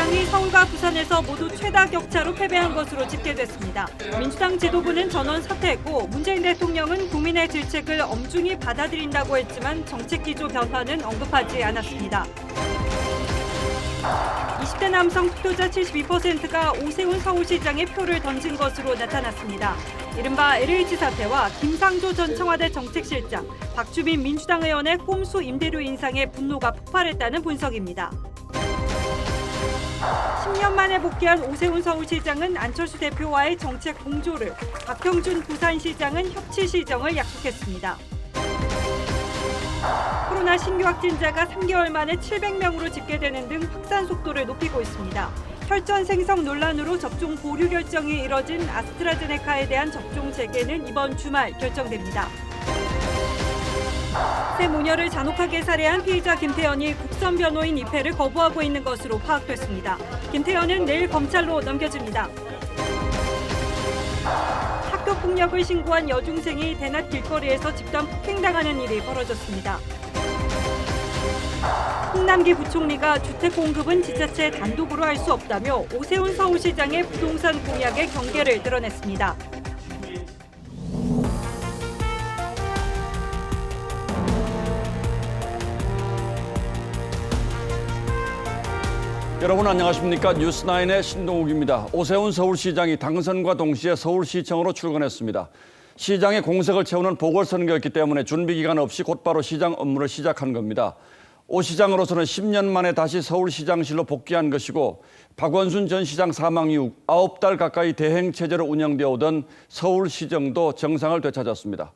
민주당이 서울과 부산에서 모두 최다 격차로 패배한 것으로 집계됐습니다. 민주당 지도부는 전원 사퇴했고 문재인 대통령은 국민의 질책을 엄중히 받아들인다고 했지만 정책 기조 변화는 언급하지 않았습니다. 20대 남성 투표자 72%가 오세훈 서울시장에 표를 던진 것으로 나타났습니다. 이른바 LH 사태와 김상조 전 청와대 정책실장, 박주민 민주당 의원의 꼼수 임대료 인상에 분노가 폭발했다는 분석입니다. 10년 만에 복귀한 오세훈 서울시장은 안철수 대표와의 정책 공조를, 박형준 부산시장은 협치 시정을 약속했습니다. 코로나 신규 확진자가 3개월 만에 700명으로 집계되는 등 확산 속도를 높이고 있습니다. 혈전 생성 논란으로 접종 보류 결정이 이뤄진 아스트라제네카에 대한 접종 재개는 이번 주말 결정됩니다. 새 모녀를 잔혹하게 살해한 피의자 김태현이 국선 변호인 입회를 거부하고 있는 것으로 파악됐습니다. 김태현은 내일 검찰로 넘겨집니다. 학교 폭력을 신고한 여중생이 대낮 길거리에서 집단 폭행당하는 일이 벌어졌습니다. 홍남기 부총리가 주택 공급은 지자체 단독으로 할 수 없다며 오세훈 서울시장의 부동산 공약의 경계를 드러냈습니다. 여러분 안녕하십니까? 뉴스9의 신동욱입니다. 오세훈 서울시장이 당선과 동시에 서울시청으로 출근했습니다. 시장의 공석을 채우는 보궐선거였기 때문에 준비기간 없이 곧바로 시장 업무를 시작한 겁니다. 오 시장으로서는 10년 만에 다시 서울시장실로 복귀한 것이고 박원순 전 시장 사망 이후 9달 가까이 대행체제로 운영되어 오던 서울시정도 정상을 되찾았습니다.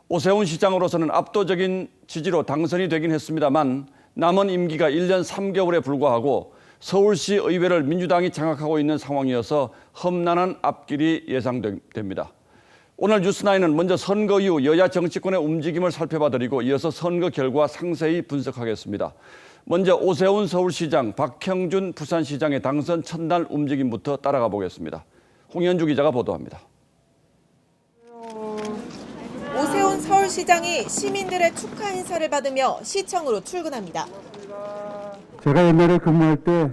오세훈 시장으로서는 압도적인 지지로 당선이 되긴 했습니다만 남은 임기가 1년 3개월에 불과하고 서울시 의회를 민주당이 장악하고 있는 상황이어서 험난한 앞길이 예상됩니다. 오늘 뉴스9은 먼저 선거 이후 여야 정치권의 움직임을 살펴봐드리고 이어서 선거 결과 상세히 분석하겠습니다. 먼저 오세훈 서울시장, 박형준 부산시장의 당선 첫날 움직임부터 따라가 보겠습니다. 홍현주 기자가 보도합니다. 오세훈 서울시장이 시민들의 축하 인사를 받으며 시청으로 출근합니다. 제가 옛날에 근무할 때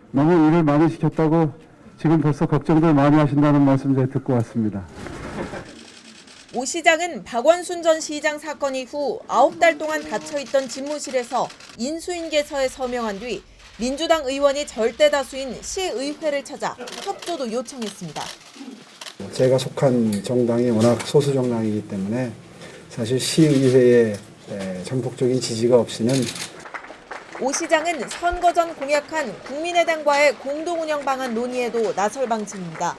너무 일을 많이 시켰다고 지금 벌써 걱정들 많이 하신다는 말씀 제가 듣고 왔습니다. 오 시장은 박원순 전 시장 사건 이후 9달 동안 닫혀있던 집무실에서 인수인계서에 서명한 뒤 민주당 의원이 절대 다수인 시의회를 찾아 협조도 요청했습니다. 제가 속한 정당이 워낙 소수 정당이기 때문에 사실 시의회에 전폭적인 지지가 없이는 오 시장은 선거 전 공약한 국민의당과의 공동운영 방안 논의에도 나설 방침입니다.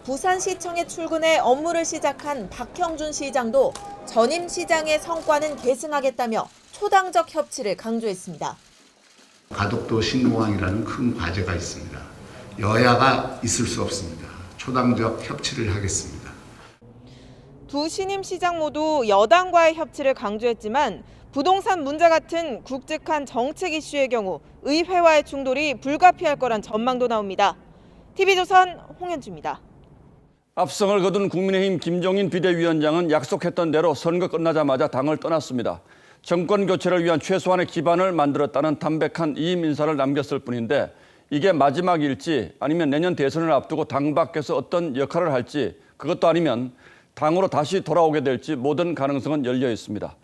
부산시청에 출근해 업무를 시작한 박형준 시장도 전임 시장의 성과는 계승하겠다며 초당적 협치를 강조했습니다. 가덕도 신공항이라는 큰 과제가 있습니다. 여야가 있을 수 없습니다. 초당적 협치를 하겠습니다. 두 신임 시장 모두 여당과의 협치를 강조했지만 부동산 문제 같은 굵직한 정책 이슈의 경우 의회와의 충돌이 불가피할 거란 전망도 나옵니다. TV조선 홍현주입니다. 압승을 거둔 국민의힘 김종인 비대위원장은 약속했던 대로 선거 끝나자마자 당을 떠났습니다. 정권 교체를 위한 최소한의 기반을 만들었다는 담백한 이임 인사를 남겼을 뿐인데 이게 마지막일지 아니면 내년 대선을 앞두고 당 밖에서 어떤 역할을 할지 그것도 아니면 당으로 다시 돌아오게 될지 모든 가능성은 열려 있습니다.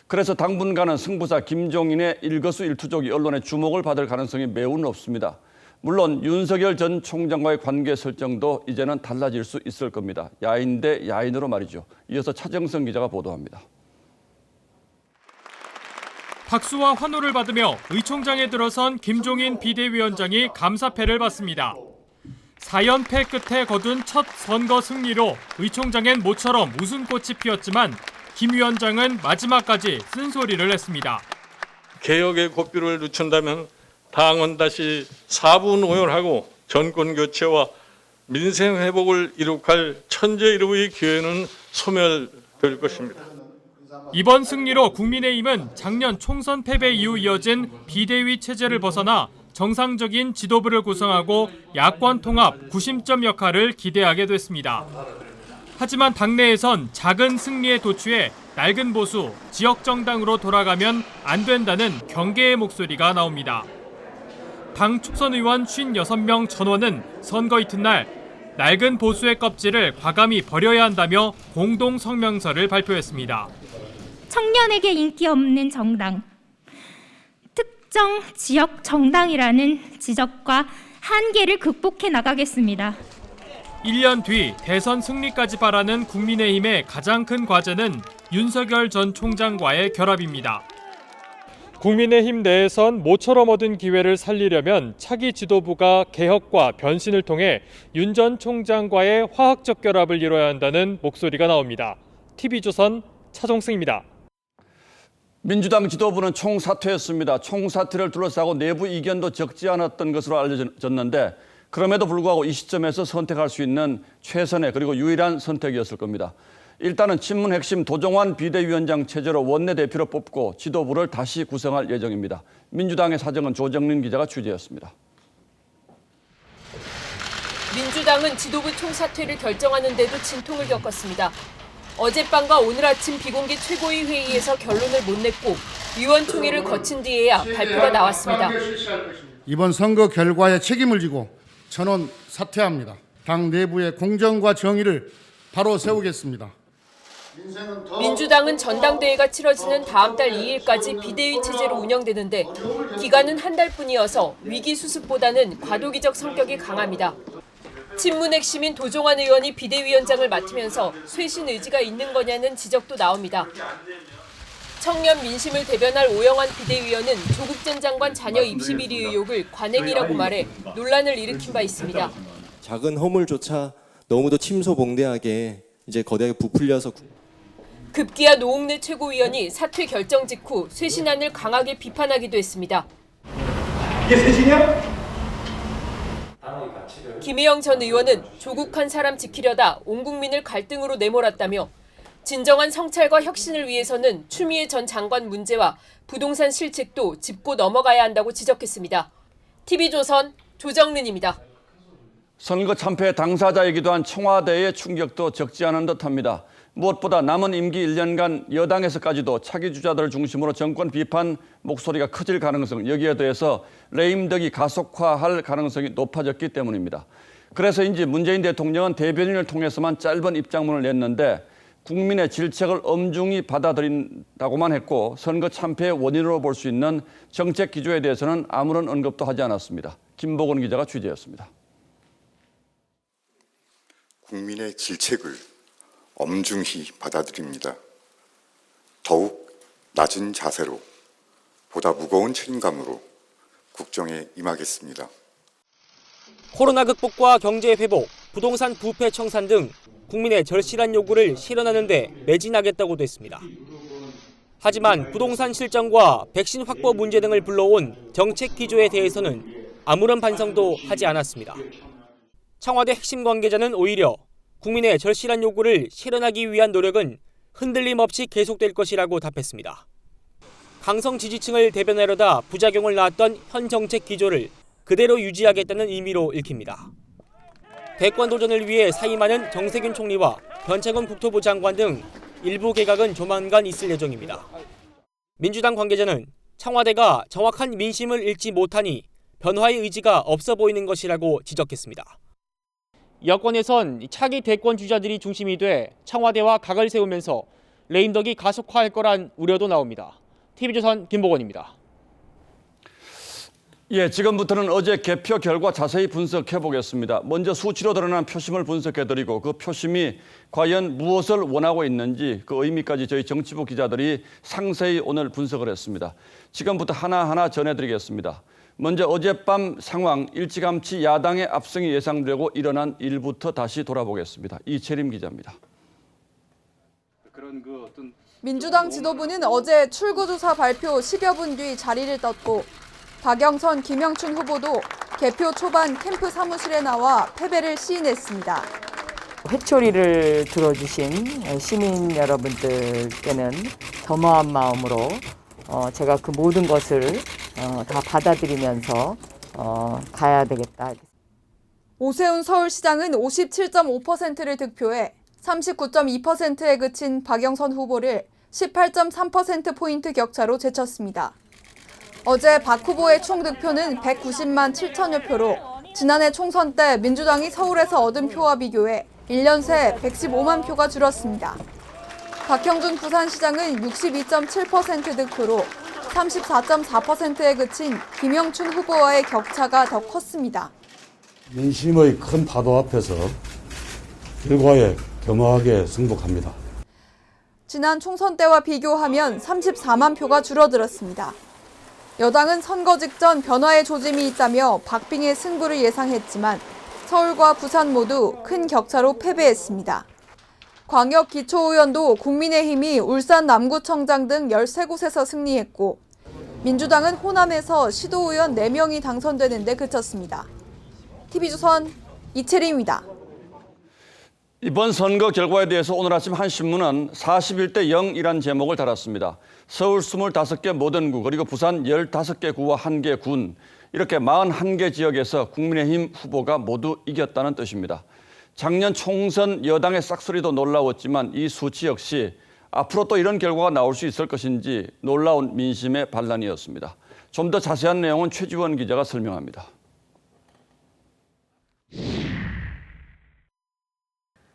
그래서 당분간은 승부사 김종인의 일거수일투족이 언론의 주목을 받을 가능성이 매우 높습니다. 물론 윤석열 전 총장과의 관계 설정도 이제는 달라질 수 있을 겁니다. 야인 대 야인으로 말이죠. 이어서 차정성 기자가 보도합니다. 박수와 환호를 받으며 의총장에 들어선 김종인 비대위원장이 감사패를 받습니다. 4연패 끝에 거둔 첫 선거 승리로 의총장엔 모처럼 웃음꽃이 피었지만 김 위원장은 마지막까지 쓴소리를 했습니다. 개혁의 고삐를 늦춘다면 당은 다시 사분오열하고 정권 교체와 민생 회복을 이룩할 천재일우의 기회는 소멸될 것입니다. 이번 승리로 국민의힘은 작년 총선 패배 이후 이어진 비대위 체제를 벗어나 정상적인 지도부를 구성하고 야권 통합 구심점 역할을 기대하게 됐습니다. 하지만 당내에선 작은 승리에 도취해 낡은 보수, 지역 정당으로 돌아가면 안 된다는 경계의 목소리가 나옵니다. 당 초선 의원 56명 전원은 선거 이튿날 낡은 보수의 껍질을 과감히 버려야 한다며 공동 성명서를 발표했습니다. 청년에게 인기 없는 정당, 특정 지역 정당이라는 지적과 한계를 극복해 나가겠습니다. 1년 뒤 대선 승리까지 바라는 국민의힘의 가장 큰 과제는 윤석열 전 총장과의 결합입니다. 국민의힘 내에선 모처럼 얻은 기회를 살리려면 차기 지도부가 개혁과 변신을 통해 윤 전 총장과의 화학적 결합을 이뤄야 한다는 목소리가 나옵니다. TV조선 차종승입니다. 민주당 지도부는 총사퇴했습니다. 총사퇴를 둘러싸고 내부 이견도 적지 않았던 것으로 알려졌는데 그럼에도 불구하고 이 시점에서 선택할 수 있는 최선의 그리고 유일한 선택이었을 겁니다. 일단은 친문 핵심 도종환 비대위원장 체제로 원내대표로 뽑고 지도부를 다시 구성할 예정입니다. 민주당의 사정은 조정린 기자가 취재했습니다. 민주당은 지도부 총사퇴를 결정하는 데도 진통을 겪었습니다. 어젯밤과 오늘 아침 비공개 최고위 회의에서 결론을 못 냈고 위원총회를 거친 뒤에야 발표가 나왔습니다. 이번 선거 결과에 책임을 지고 전원 사퇴합니다. 당 내부의 공정과 정의를 바로 세우겠습니다. 민주당은 전당대회가 치러지는 다음 달 2일까지 비대위 체제로 운영되는데 기간은 한 달뿐이어서 위기 수습보다는 과도기적 성격이 강합니다. 친문 핵심인 도종환 의원이 비대위원장을 맡으면서 쇄신 의지가 있는 거냐는 지적도 나옵니다. 청년 민심을 대변할 오영환 비대위원은 조국 전 장관 자녀 입시 비리 의혹을 관행이라고 말해 논란을 일으킨 바 있습니다. 작은 허물조차 너무도 침소봉대하게 이제 거대하게 부풀려서 급기야 노웅래 최고위원이 사퇴 결정 직후 쇄신안을 강하게 비판하기도 했습니다. 이게 쇄신이야? 김혜영 전 의원은 조국 한 사람 지키려다 온 국민을 갈등으로 내몰았다며 진정한 성찰과 혁신을 위해서는 추미애 전 장관 문제와 부동산 실책도 짚고 넘어가야 한다고 지적했습니다. TV조선 조정린입니다. 선거 참패 당사자이기도 한 청와대의 충격도 적지 않은 듯합니다. 무엇보다 남은 임기 1년간 여당에서까지도 차기 주자들을 중심으로 정권 비판 목소리가 커질 가능성, 여기에 더해서 레임덕이 가속화할 가능성이 높아졌기 때문입니다. 그래서인지 문재인 대통령은 대변인을 통해서만 짧은 입장문을 냈는데 국민의 질책을 엄중히 받아들인다고만 했고 선거 참패의 원인으로 볼 수 있는 정책 기조에 대해서는 아무런 언급도 하지 않았습니다. 김보건 기자가 취재했습니다. 국민의 질책을 엄중히 받아들입니다. 더욱 낮은 자세로 보다 무거운 책임감으로 국정에 임하겠습니다. 코로나 극복과 경제 회복, 부동산 부패 청산 등 국민의 절실한 요구를 실현하는 데 매진하겠다고도 했습니다. 하지만 부동산 실정과 백신 확보 문제 등을 불러온 정책 기조에 대해서는 아무런 반성도 하지 않았습니다. 청와대 핵심 관계자는 오히려 국민의 절실한 요구를 실현하기 위한 노력은 흔들림 없이 계속될 것이라고 답했습니다. 강성 지지층을 대변하려다 부작용을 낳았던 현 정책 기조를 그대로 유지하겠다는 의미로 읽힙니다. 대권 도전을 위해 사임하는 정세균 총리와 변창흠 국토부 장관 등 일부 개각은 조만간 있을 예정입니다. 민주당 관계자는 청와대가 정확한 민심을 읽지 못하니 변화의 의지가 없어 보이는 것이라고 지적했습니다. 여권에선 차기 대권 주자들이 중심이 돼 청와대와 각을 세우면서 레임덕이 가속화할 거란 우려도 나옵니다. TV조선 김보건입니다. 지금부터는 어제 개표 결과 자세히 분석해 보겠습니다. 먼저 수치로 드러난 표심을 분석해 드리고 그 표심이 과연 무엇을 원하고 있는지 그 의미까지 저희 정치부 기자들이 상세히 오늘 분석을 했습니다. 지금부터 하나하나 전해드리겠습니다. 먼저 어젯밤 상황 일찌감치 야당의 압승이 예상되고 일어난 일부터 다시 돌아보겠습니다. 이채림 기자입니다. 민주당 지도부는 어제 출구조사 발표 10여 분 뒤 자리를 떴고 박영선, 김영춘 후보도 개표 초반 캠프 사무실에 나와 패배를 시인했습니다. 회초리를 들어주신 시민 여러분들께는 겸허한 마음으로 제가 그 모든 것을 다 받아들이면서 가야 되겠다. 오세훈 서울시장은 57.5%를 득표해 39.2%에 그친 박영선 후보를 18.3%포인트 격차로 제쳤습니다. 어제 박 후보의 총 득표는 190만 7천여 표로 지난해 총선 때 민주당이 서울에서 얻은 표와 비교해 1년 새 115만 표가 줄었습니다. 박형준 부산시장은 62.7% 득표로 34.4%에 그친 김영춘 후보와의 격차가 더 컸습니다. 민심의 큰 파도 앞에서 결과에 겸허하게 승복합니다. 지난 총선 때와 비교하면 34만 표가 줄어들었습니다. 여당은 선거 직전 변화의 조짐이 있다며 박빙의 승부를 예상했지만 서울과 부산 모두 큰 격차로 패배했습니다. 광역기초의원도 국민의힘이 울산 남구청장 등 13곳에서 승리했고 민주당은 호남에서 시도의원 4명이 당선되는 데 그쳤습니다. TV조선 이채리입니다. 이번 선거 결과에 대해서 오늘 아침 한 신문은 41대 0이란 제목을 달았습니다. 서울 25개 모든 구 그리고 부산 15개 구와 1개 군 이렇게 41개 지역에서 국민의힘 후보가 모두 이겼다는 뜻입니다. 작년 총선 여당의 싹소리도 놀라웠지만 이 수치 역시 앞으로 또 이런 결과가 나올 수 있을 것인지 놀라운 민심의 반란이었습니다. 좀 더 자세한 내용은 최지원 기자가 설명합니다.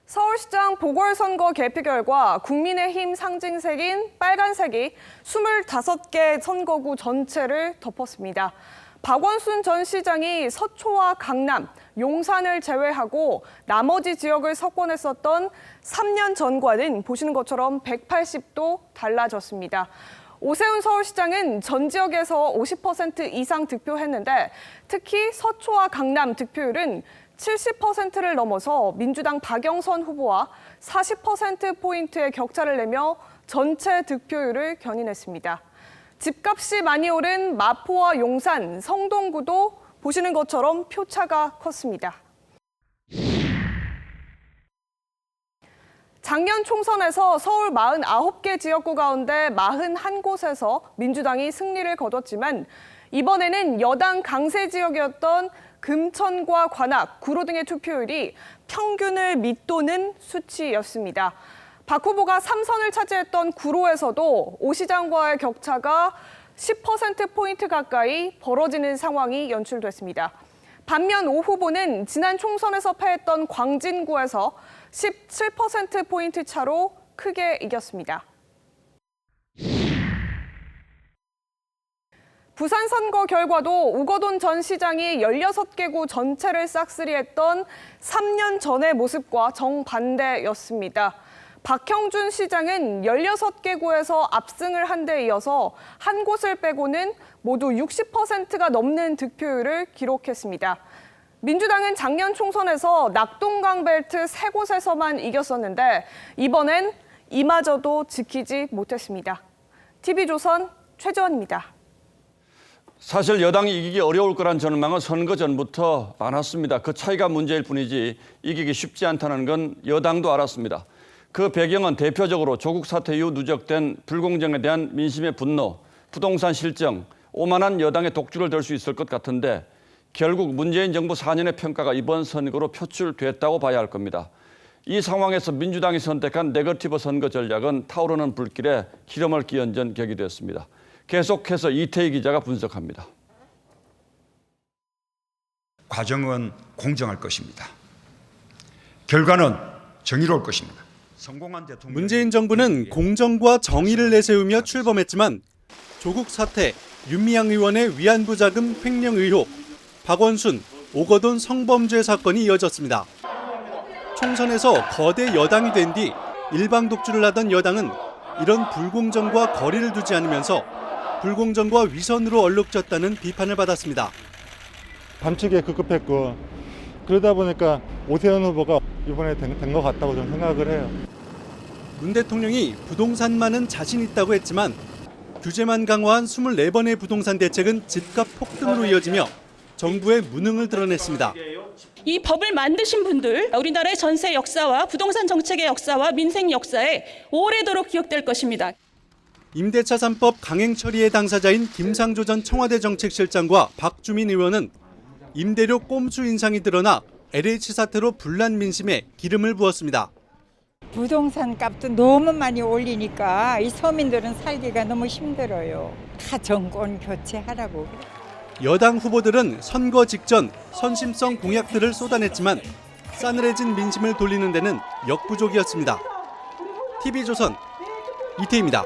서울시장 보궐선거 개표 결과 국민의힘 상징색인 빨간색이 25개 선거구 전체를 덮었습니다. 박원순 전 시장이 서초와 강남, 용산을 제외하고 나머지 지역을 석권했었던 3년 전과는 보시는 것처럼 180도 달라졌습니다. 오세훈 서울시장은 전 지역에서 50% 이상 득표했는데 특히 서초와 강남 득표율은 70%를 넘어서 민주당 박영선 후보와 40%포인트의 격차를 내며 전체 득표율을 견인했습니다. 집값이 많이 오른 마포와 용산, 성동구도 보시는 것처럼 표차가 컸습니다. 작년 총선에서 서울 49개 지역구 가운데 41곳에서 민주당이 승리를 거뒀지만 이번에는 여당 강세 지역이었던 금천과 관악, 구로 등의 투표율이 평균을 밑도는 수치였습니다. 박 후보가 3선을 차지했던 구로에서도 오 시장과의 격차가 10%포인트 가까이 벌어지는 상황이 연출됐습니다. 반면 오 후보는 지난 총선에서 패했던 광진구에서 17%포인트 차로 크게 이겼습니다. 부산 선거 결과도 우거돈 전 시장이 16개 구 전체를 싹쓸이했던 3년 전의 모습과 정반대였습니다. 박형준 시장은 16개 구에서 압승을 한 데 이어서 한 곳을 빼고는 모두 60%가 넘는 득표율을 기록했습니다. 민주당은 작년 총선에서 낙동강 벨트 3곳에서만 이겼었는데 이번엔 이마저도 지키지 못했습니다. TV조선 최지원입니다. 사실 여당이 이기기 어려울 거란 전망은 선거 전부터 많았습니다. 그 차이가 문제일 뿐이지 이기기 쉽지 않다는 건 여당도 알았습니다. 그 배경은 대표적으로 조국 사태 이후 누적된 불공정에 대한 민심의 분노, 부동산 실정, 오만한 여당의 독주를 들 수 있을 것 같은데 결국 문재인 정부 4년의 평가가 이번 선거로 표출됐다고 봐야 할 겁니다. 이 상황에서 민주당이 선택한 네거티브 선거 전략은 타오르는 불길에 기름을 끼얹은 격이 됐습니다. 계속해서 이태희 기자가 분석합니다. 과정은 공정할 것입니다. 결과는 정의로울 것입니다. 문재인 정부는 공정과 정의를 내세우며 출범했지만 조국 사태, 윤미향 의원의 위안부 자금 횡령 의혹, 박원순, 오거돈 성범죄 사건이 이어졌습니다. 총선에서 거대 여당이 된 뒤 일방 독주를 하던 여당은 이런 불공정과 거리를 두지 않으면서 불공정과 위선으로 얼룩졌다는 비판을 받았습니다. 감축에 급급했고 그러다 보니까 오세훈 후보가 이번에 된 것 같다고 저는 생각을 해요. 문 대통령이 부동산만은 자신 있다고 했지만 규제만 강화한 24번의 부동산 대책은 집값 폭등으로 이어지며 정부의 무능을 드러냈습니다. 이 법을 만드신 분들, 우리나라의 전세 역사와 부동산 정책의 역사와 민생 역사에 오래도록 기억될 것입니다. 임대차 3법 강행 처리의 당사자인 김상조 전 청와대 정책실장과 박주민 의원은 임대료 꼼수 인상이 드러나 LH 사태로 분란 민심에 기름을 부었습니다. 부동산 값도 너무 많이 올리니까 이 서민들은 살기가 너무 힘들어요. 다 정권 교체하라고. 여당 후보들은 선거 직전 선심성 공약들을 쏟아냈지만 싸늘해진 민심을 돌리는 데는 역부족이었습니다. TV조선 이태희입니다.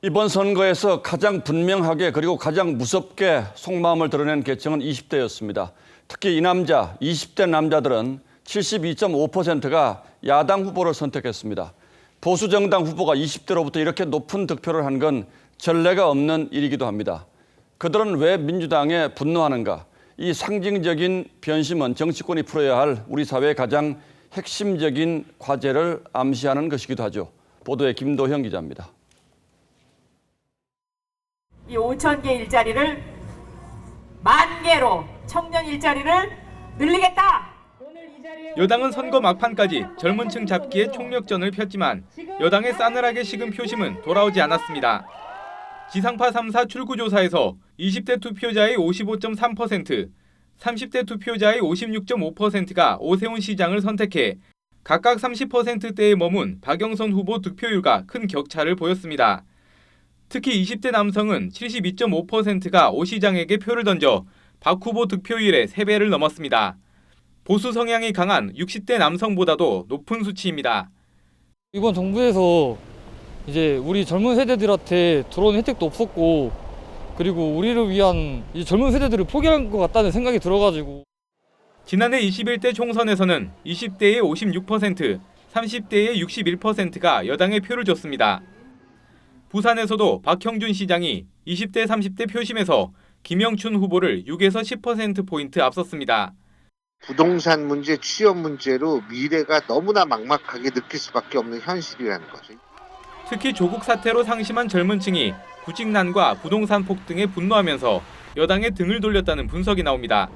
이번 선거에서 가장 분명하게 그리고 가장 무섭게 속마음을 드러낸 계층은 20대였습니다. 특히 이 남자, 20대 남자들은 72.5%가 야당 후보를 선택했습니다. 보수 정당 후보가 20대로부터 이렇게 높은 득표를 한 건 전례가 없는 일이기도 합니다. 그들은 왜 민주당에 분노하는가? 이 상징적인 변심은 정치권이 풀어야 할 우리 사회의 가장 핵심적인 과제를 암시하는 것이기도 하죠. 보도에 김도형 기자입니다. 이 5,000개 일자리를 10,000개로 청년 일자리를 늘리겠다. 여당은 선거 막판까지 젊은 층 잡기에 총력전을 폈지만 여당의 싸늘하게 식은 표심은 돌아오지 않았습니다. 지상파 3사 출구조사에서 20대 투표자의 55.3%, 30대 투표자의 56.5%가 오세훈 시장을 선택해 각각 30%대에 머문 박영선 후보 득표율과 큰 격차를 보였습니다. 특히 20대 남성은 72.5%가 오 시장에게 표를 던져 박 후보 득표율의 3배를 넘었습니다. 보수 성향이 강한 60대 남성보다도 높은 수치입니다. 이번 정부에서 이제 우리 젊은 세대들한테 들어오는 혜택도 없었고 그리고 우리를 위한 이 젊은 세대들을 포기한 것 같다는 생각이 들어가지고 지난해 21대 총선에서는 20대의 56%, 30대의 61%가 여당에 표를 줬습니다. 부산에서도 박형준 시장이 20대 30대 표심에서 김영춘 후보를 6에서 10%포인트 앞섰습니다. 부동산 문제, 취업 문제로 미래가 너무나 막막하게 느낄 수밖에 없는 현실이라는 거죠. 특히 조국 사태로 상심한 젊은 층이 구직난과 부동산 폭등에 분노하면서 여당에 등을 돌렸다는 분석이 나옵니다.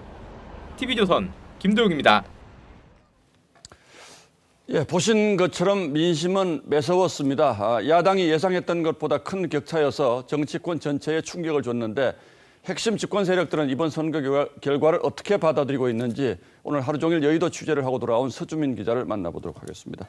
TV조선 김도영입니다. 예, 보신 것처럼 민심은 매서웠습니다. 야당이 예상했던 것보다 큰 격차여서 정치권 전체에 충격을 줬는데 핵심 집권 세력들은 이번 선거 결과를 어떻게 받아들이고 있는지 오늘 하루 종일 여의도 취재를 하고 돌아온 서주민 기자를 만나보도록 하겠습니다.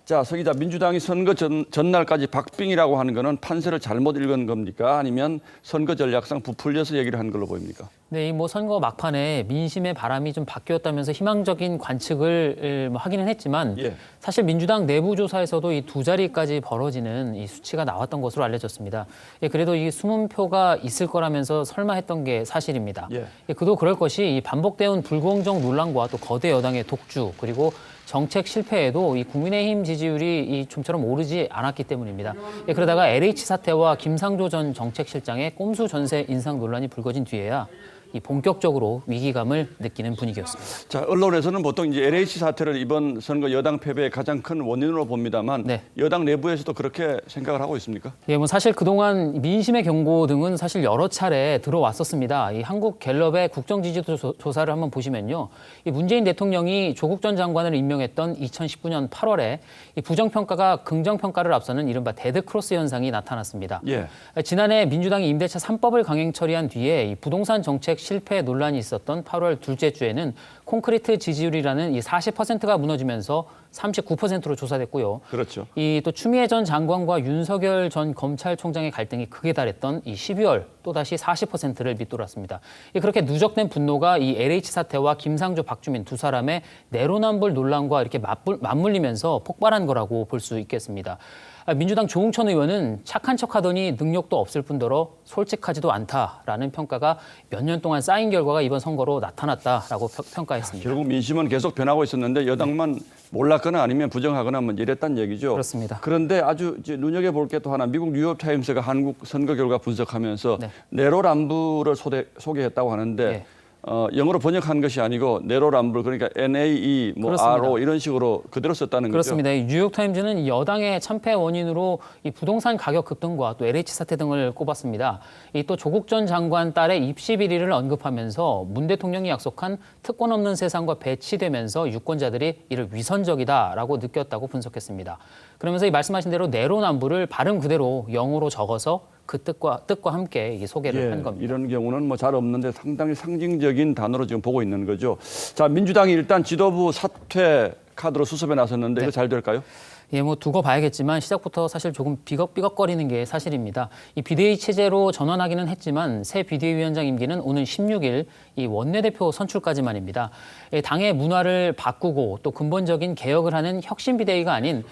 자, 서 기자, 민주당이 선거 전날까지 박빙이라고 하는 거는 판세를 잘못 읽은 겁니까? 아니면 선거 전략상 부풀려서 얘기를 한 걸로 보입니까? 네, 이 선거 막판에 민심의 바람이 좀 바뀌었다면서 희망적인 관측을 하기는 했지만 사실 민주당 내부 조사에서도 이 2자리까지 벌어지는 이 수치가 나왔던 것으로 알려졌습니다. 그래도 이 숨은 표가 있을 거라면서 설마 했던 게 사실입니다. 그도 그럴 것이 이 반복되온 불공정 논란과 또 거대 여당의 독주 그리고 정책 실패에도 이 국민의힘 지지율이 이 좀처럼 오르지 않았기 때문입니다. 그러다가 LH 사태와 김상조 전 정책실장의 꼼수 전세 인상 논란이 불거진 뒤에야 이 본격적으로 위기감을 느끼는 분위기였습니다. 자, 언론에서는 보통 이제 LH 사태를 이번 선거 여당 패배의 가장 큰 원인으로 봅니다만 여당 내부에서도 그렇게 생각을 하고 있습니까? 예, 사실 그동안 민심의 경고 등은 사실 여러 차례 들어왔었습니다. 이 한국갤럽의 국정지지도 조사를 한번 보시면요, 이 문재인 대통령이 조국 전 장관을 임명했던 2019년 8월에 이 부정평가가 긍정평가를 앞서는 이른바 데드크로스 현상이 나타났습니다. 지난해 민주당이 임대차 3법을 강행 처리한 뒤에 이 부동산 정책 실패 논란이 있었던 8월 둘째 주에는 콘크리트 지지율이라는 이 40%가 무너지면서 39%로 조사됐고요. 그렇죠. 이 또 추미애 전 장관과 윤석열 전 검찰총장의 갈등이 극에 달했던 이 12월 또다시 40%를 밑돌았습니다. 그렇게 누적된 분노가 이 LH 사태와 김상조, 박주민 두 사람의 내로남불 논란과 이렇게 맞물리면서 폭발한 거라고 볼 수 있겠습니다. 민주당 조응천 의원은 착한 척하더니 능력도 없을 뿐더러 솔직하지도 않다라는 평가가 몇 년 동안 쌓인 결과가 이번 선거로 나타났다라고 평가했습니다. 결국 민심은 계속 변하고 있었는데 여당만 몰랐거나 아니면 부정하거나 뭐 이랬단 얘기죠. 그렇습니다. 그런데 아주 이제 눈여겨볼 게 또 하나, 미국 뉴욕타임스가 한국 선거 결과 분석하면서 내로남불을 소개했다고 하는데 영어로 번역한 것이 아니고 내로남불, 그러니까 NAE, RO 이런 식으로 그대로 썼다는 그렇습니다. 거죠. 뉴욕타임즈는 여당의 참패 원인으로 이 부동산 가격 급등과 또 LH 사태 등을 꼽았습니다. 또 조국 전 장관 딸의 입시 비리를 언급하면서 문 대통령이 약속한 특권 없는 세상과 배치되면서 유권자들이 이를 위선적이다라고 느꼈다고 분석했습니다. 그러면서 이 말씀하신 대로 내로남불을 발음 그대로 영어로 적어서 그 뜻과 함께 이 소개를 한 겁니다. 이런 경우는 뭐 잘 없는데 상당히 상징적인 단어로 지금 보고 있는 거죠. 자, 민주당이 일단 지도부 사퇴 카드로 수습에 나섰는데 이거 잘 될까요? 예, 뭐 두고 봐야겠지만 시작부터 사실 조금 삐걱삐걱거리는 게 사실입니다. 이 비대위 체제로 전환하기는 했지만 새 비대위원장 임기는 오는 16일 이 원내대표 선출까지만입니다. 당의 문화를 바꾸고 또 근본적인 개혁을 하는 혁신 비대위가 아닌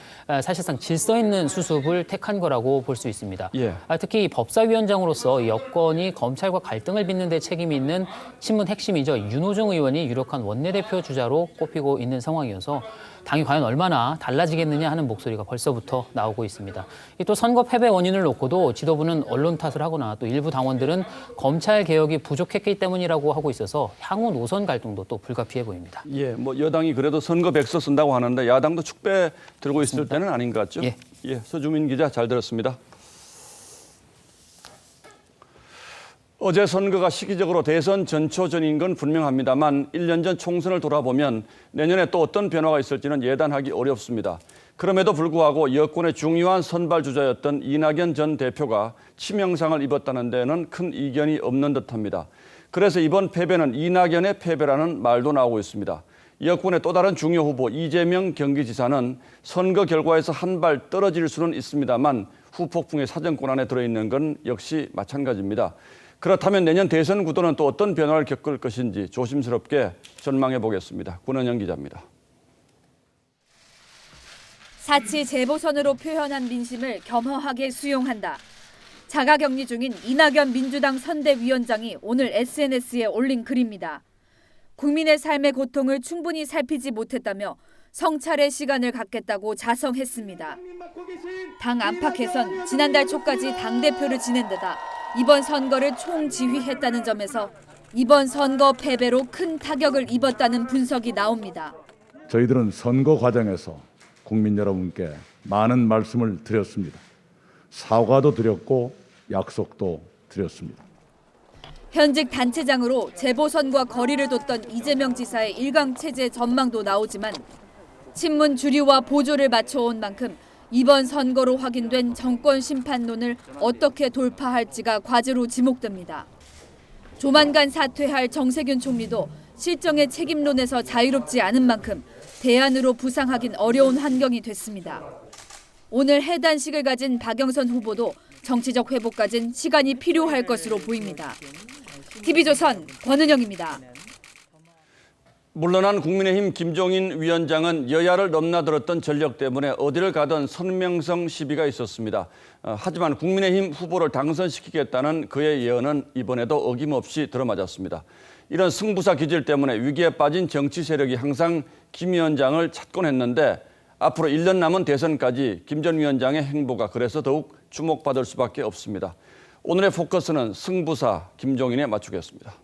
사실상 질서 있는 수습을 택한 거라고 볼 수 있습니다. 예. 특히 법사위원장으로서 여권이 검찰과 갈등을 빚는 데 책임이 있는 친문 핵심이죠. 윤호중 의원이 유력한 원내대표 주자로 꼽히고 있는 상황이어서 당이 과연 얼마나 달라지겠느냐 하는 목소리가 벌써부터 나오고 있습니다. 또 선거 패배 원인을 놓고도 지도부는 언론 탓을 하거나 또 일부 당원들은 검찰 개혁이 부족했기 때문이라고 하고 있어서 향후 노선 갈등도 또 불가피해 보입니다. 예, 뭐 여당이 그래도 선거 백서 쓴다고 하는데 야당도 축배 들고 있을 때는 아닌 것 같죠? 예, 서주민 기자 잘 들었습니다. 어제 선거가 시기적으로 대선 전초전인 건 분명합니다만 1년 전 총선을 돌아보면 내년에 또 어떤 변화가 있을지는 예단하기 어렵습니다. 그럼에도 불구하고 여권의 중요한 선발 주자였던 이낙연 전 대표가 치명상을 입었다는 데는 큰 이견이 없는 듯합니다. 그래서 이번 패배는 이낙연의 패배라는 말도 나오고 있습니다. 여권의 또 다른 중요 후보 이재명 경기지사는 선거 결과에서 한 발 떨어질 수는 있습니다만 후폭풍의 사정권 안에 들어있는 건 역시 마찬가지입니다. 그렇다면 내년 대선 구도는 또 어떤 변화를 겪을 것인지 조심스럽게 전망해 보겠습니다. 권은영 기자입니다. 사치 재보선으로 표현한 민심을 겸허하게 수용한다. 자가격리 중인 이낙연 민주당 선대위원장이 오늘 SNS에 올린 글입니다. 국민의 삶의 고통을 충분히 살피지 못했다며 성찰의 시간을 갖겠다고 자성했습니다. 당 안팎에선 지난달 초까지 당대표를 지낸 데다 이번 선거를 총지휘했다는 점에서 이번 선거 패배로 큰 타격을 입었다는 분석이 나옵니다. 저희들은 선거 과정에서 국민 여러분께 많은 말씀을 드렸습니다. 사과도 드렸고 약속도 드렸습니다. 현직 단체장으로 재보선과 거리를 뒀던 이재명 지사의 일강체제 전망도 나오지만 친문 주류와 보조를 맞춰온 만큼 이번 선거로 확인된 정권 심판론을 어떻게 돌파할지가 과제로 지목됩니다. 조만간 사퇴할 정세균 총리도 실정의 책임론에서 자유롭지 않은 만큼 대안으로 부상하긴 어려운 환경이 됐습니다. 오늘 해단식을 가진 박영선 후보도 정치적 회복까진 시간이 필요할 것으로 보입니다. TV조선 권은영입니다. 물러난 국민의힘 김종인 위원장은 여야를 넘나들었던 전력 때문에 어디를 가든 선명성 시비가 있었습니다. 하지만 국민의힘 후보를 당선시키겠다는 그의 예언은 이번에도 어김없이 들어맞았습니다. 이런 승부사 기질 때문에 위기에 빠진 정치 세력이 항상 김 위원장을 찾곤 했는데 앞으로 1년 남은 대선까지 김 전 위원장의 행보가 그래서 더욱 주목받을 수밖에 없습니다. 오늘의 포커스는 승부사 김종인에 맞추겠습니다.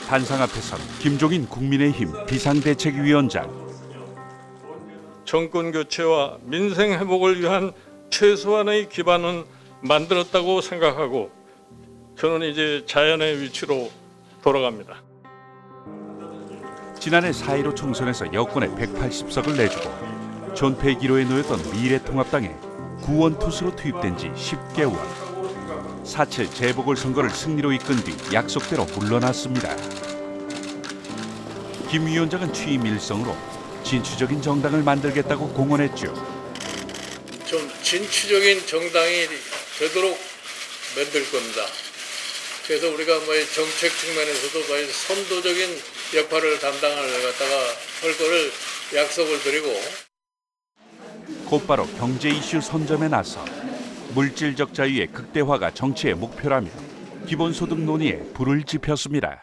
단상 앞에선 김종인 국민의힘 비상대책위원장. 정권 교체와 민생 회복을 위한 최소한의 기반은 만들었다고 생각하고 저는 이제 자연의 위치로 돌아갑니다. 지난해 4.15 총선에서 여권에 180석을 내주고 존폐 기로에 놓였던 미래통합당에 구원투수로 투입된 지 10개월. 4.7 재보궐선거를 승리로 이끈 뒤 약속대로 물러났습니다. 김 위원장은 취임 일성으로 진취적인 정당을 만들겠다고 공언했죠. 좀 진취적인 정당이 되도록 만들 겁니다. 그래서 우리가 정책 측면에서도 선도적인 역할을 담당을 갖다가 할 거를 약속을 드리고 곧바로 경제 이슈 선점에 나서 물질적 자유의 극대화가 정치의 목표라며 기본소득 논의에 불을 지폈습니다.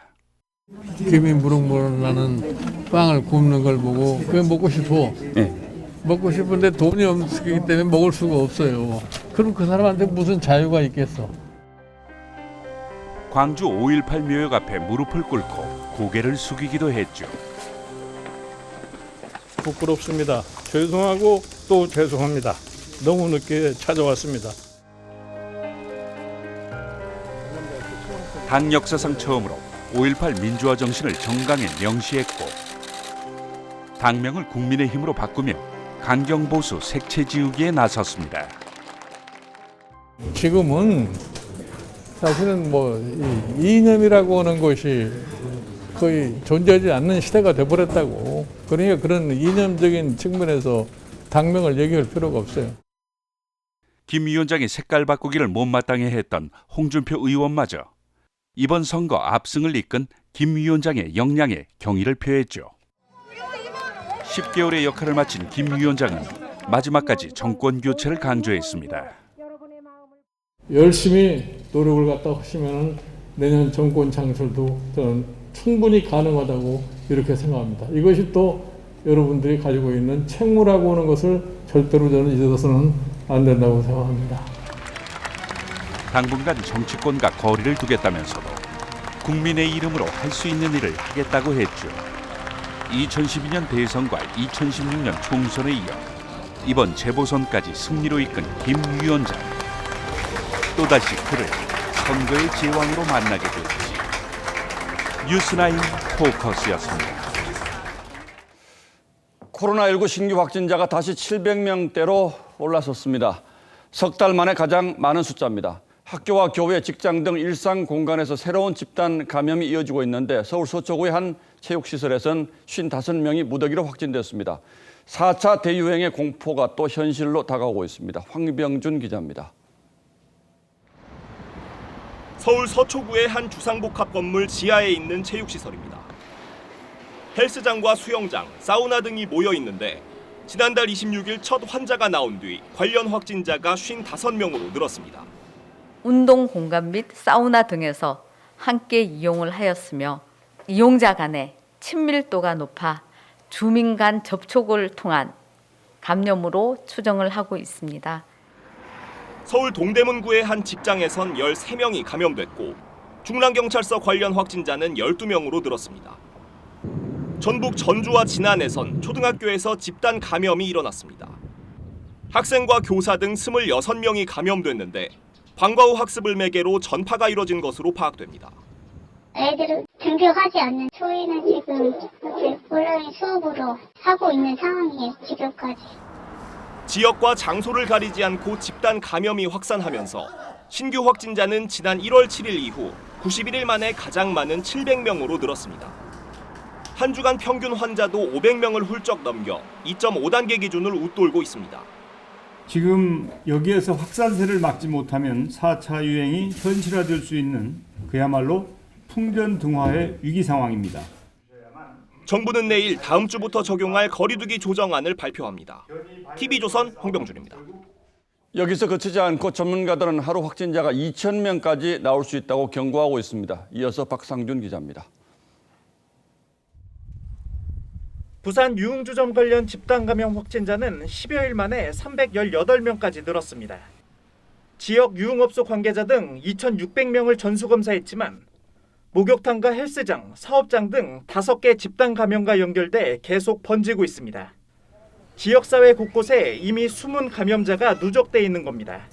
김이 무럭무럭 나는 빵을 굽는 걸 보고 그게 먹고 싶어. 먹고 싶은데 돈이 없기 때문에 먹을 수가 없어요. 그럼 그 사람한테 무슨 자유가 있겠어. 광주 5.18 묘역 앞에 무릎을 꿇고 고개를 숙이기도 했죠. 부끄럽습니다. 죄송하고 또 죄송합니다. 너무 늦게 찾아왔습니다. 당 역사상 처음으로 5.18 민주화 정신을 정강에 명시했고 당명을 국민의힘으로 바꾸며 강경보수 색채 지우기에 나섰습니다. 지금은 사실은 이념이라고 하는 것이 거의 존재하지 않는 시대가 돼버렸다고. 그러니까 그런 이념적인 측면에서 당명을 얘기할 필요가 없어요. 김 위원장의 색깔 바꾸기를 못마땅해 했던 홍준표 의원마저 이번 선거 압승을 이끈 김 위원장의 역량에 경의를 표했죠. 10개월의 역할을 마친 김 위원장은 마지막까지 정권 교체를 강조했습니다. 열심히 노력을 갖다 하시면 내년 정권 창출도 저는 충분히 가능하다고 이렇게 생각합니다. 이것이 또 여러분들이 가지고 있는 책무라고 하는 것을 절대로 저는 잊어서는 안 된다고 생각합니다. 당분간 정치권과 거리를 두겠다면서도 국민의 이름으로 할 수 있는 일을 하겠다고 했죠. 2012년 대선과 2016년 총선에 이어 이번 재보선까지 승리로 이끈 김 위원장. 또다시 그를 선거의 제왕으로 만나게 될지. 뉴스9 포커스였습니다. 코로나19 신규 확진자가 다시 700명대로 올라섰습니다. 석 달 만에 가장 많은 숫자입니다. 학교와 교회, 직장 등 일상 공간에서 새로운 집단 감염이 이어지고 있는데 서울 서초구의 한 체육시설에선 55명이 무더기로 확진됐습니다. 4차 대유행의 공포가 또 현실로 다가오고 있습니다. 황병준 기자입니다. 서울 서초구의 한 주상복합 건물 지하에 있는 체육시설입니다. 헬스장과 수영장, 사우나 등이 모여 있는데 지난달 26일 첫 환자가 나온 뒤 관련 확진자가 55명으로 늘었습니다. 운동 공간 및 사우나 등에서 함께 이용을 하였으며 이용자 간의 친밀도가 높아 주민 간 접촉을 통한 감염으로 추정을 하고 있습니다. 서울 동대문구의 한 직장에선 13명이 감염됐고 중랑경찰서 관련 확진자는 12명으로 늘었습니다. 전북 전주와 진안에선 초등학교에서 집단 감염이 일어났습니다. 학생과 교사 등 26명이 감염됐는데 방과 후 학습을 매개로 전파가 이뤄진 것으로 파악됩니다. 애들을 등교하지 않는 저희는 지금 온라인 수업으로 하고 있는 상황이에요. 지금까지. 지역과 장소를 가리지 않고 집단 감염이 확산하면서 신규 확진자는 지난 1월 7일 이후 91일 만에 가장 많은 700명으로 늘었습니다. 한 주간 평균 환자도 500명을 훌쩍 넘겨 2.5단계 기준을 웃돌고 있습니다. 지금 여기에서 확산세를 막지 못하면 4차 유행이 현실화될 수 있는 그야말로 풍전등화의 위기 상황입니다. 정부는 내일 다음 주부터 적용할 거리두기 조정안을 발표합니다. TV조선 황병준입니다. 여기서 그치지 않고 전문가들은 하루 확진자가 2,000명까지 나올 수 있다고 경고하고 있습니다. 이어서 박상준 기자입니다. 부산 유흥주점 관련 집단 감염 확진자는 10여일 만에 318명까지 늘었습니다. 지역 유흥업소 관계자 등 2,600명을 전수검사했지만 목욕탕과 헬스장, 사업장 등 5개 집단 감염과 연결돼 계속 번지고 있습니다. 지역사회 곳곳에 이미 숨은 감염자가 누적돼 있는 겁니다.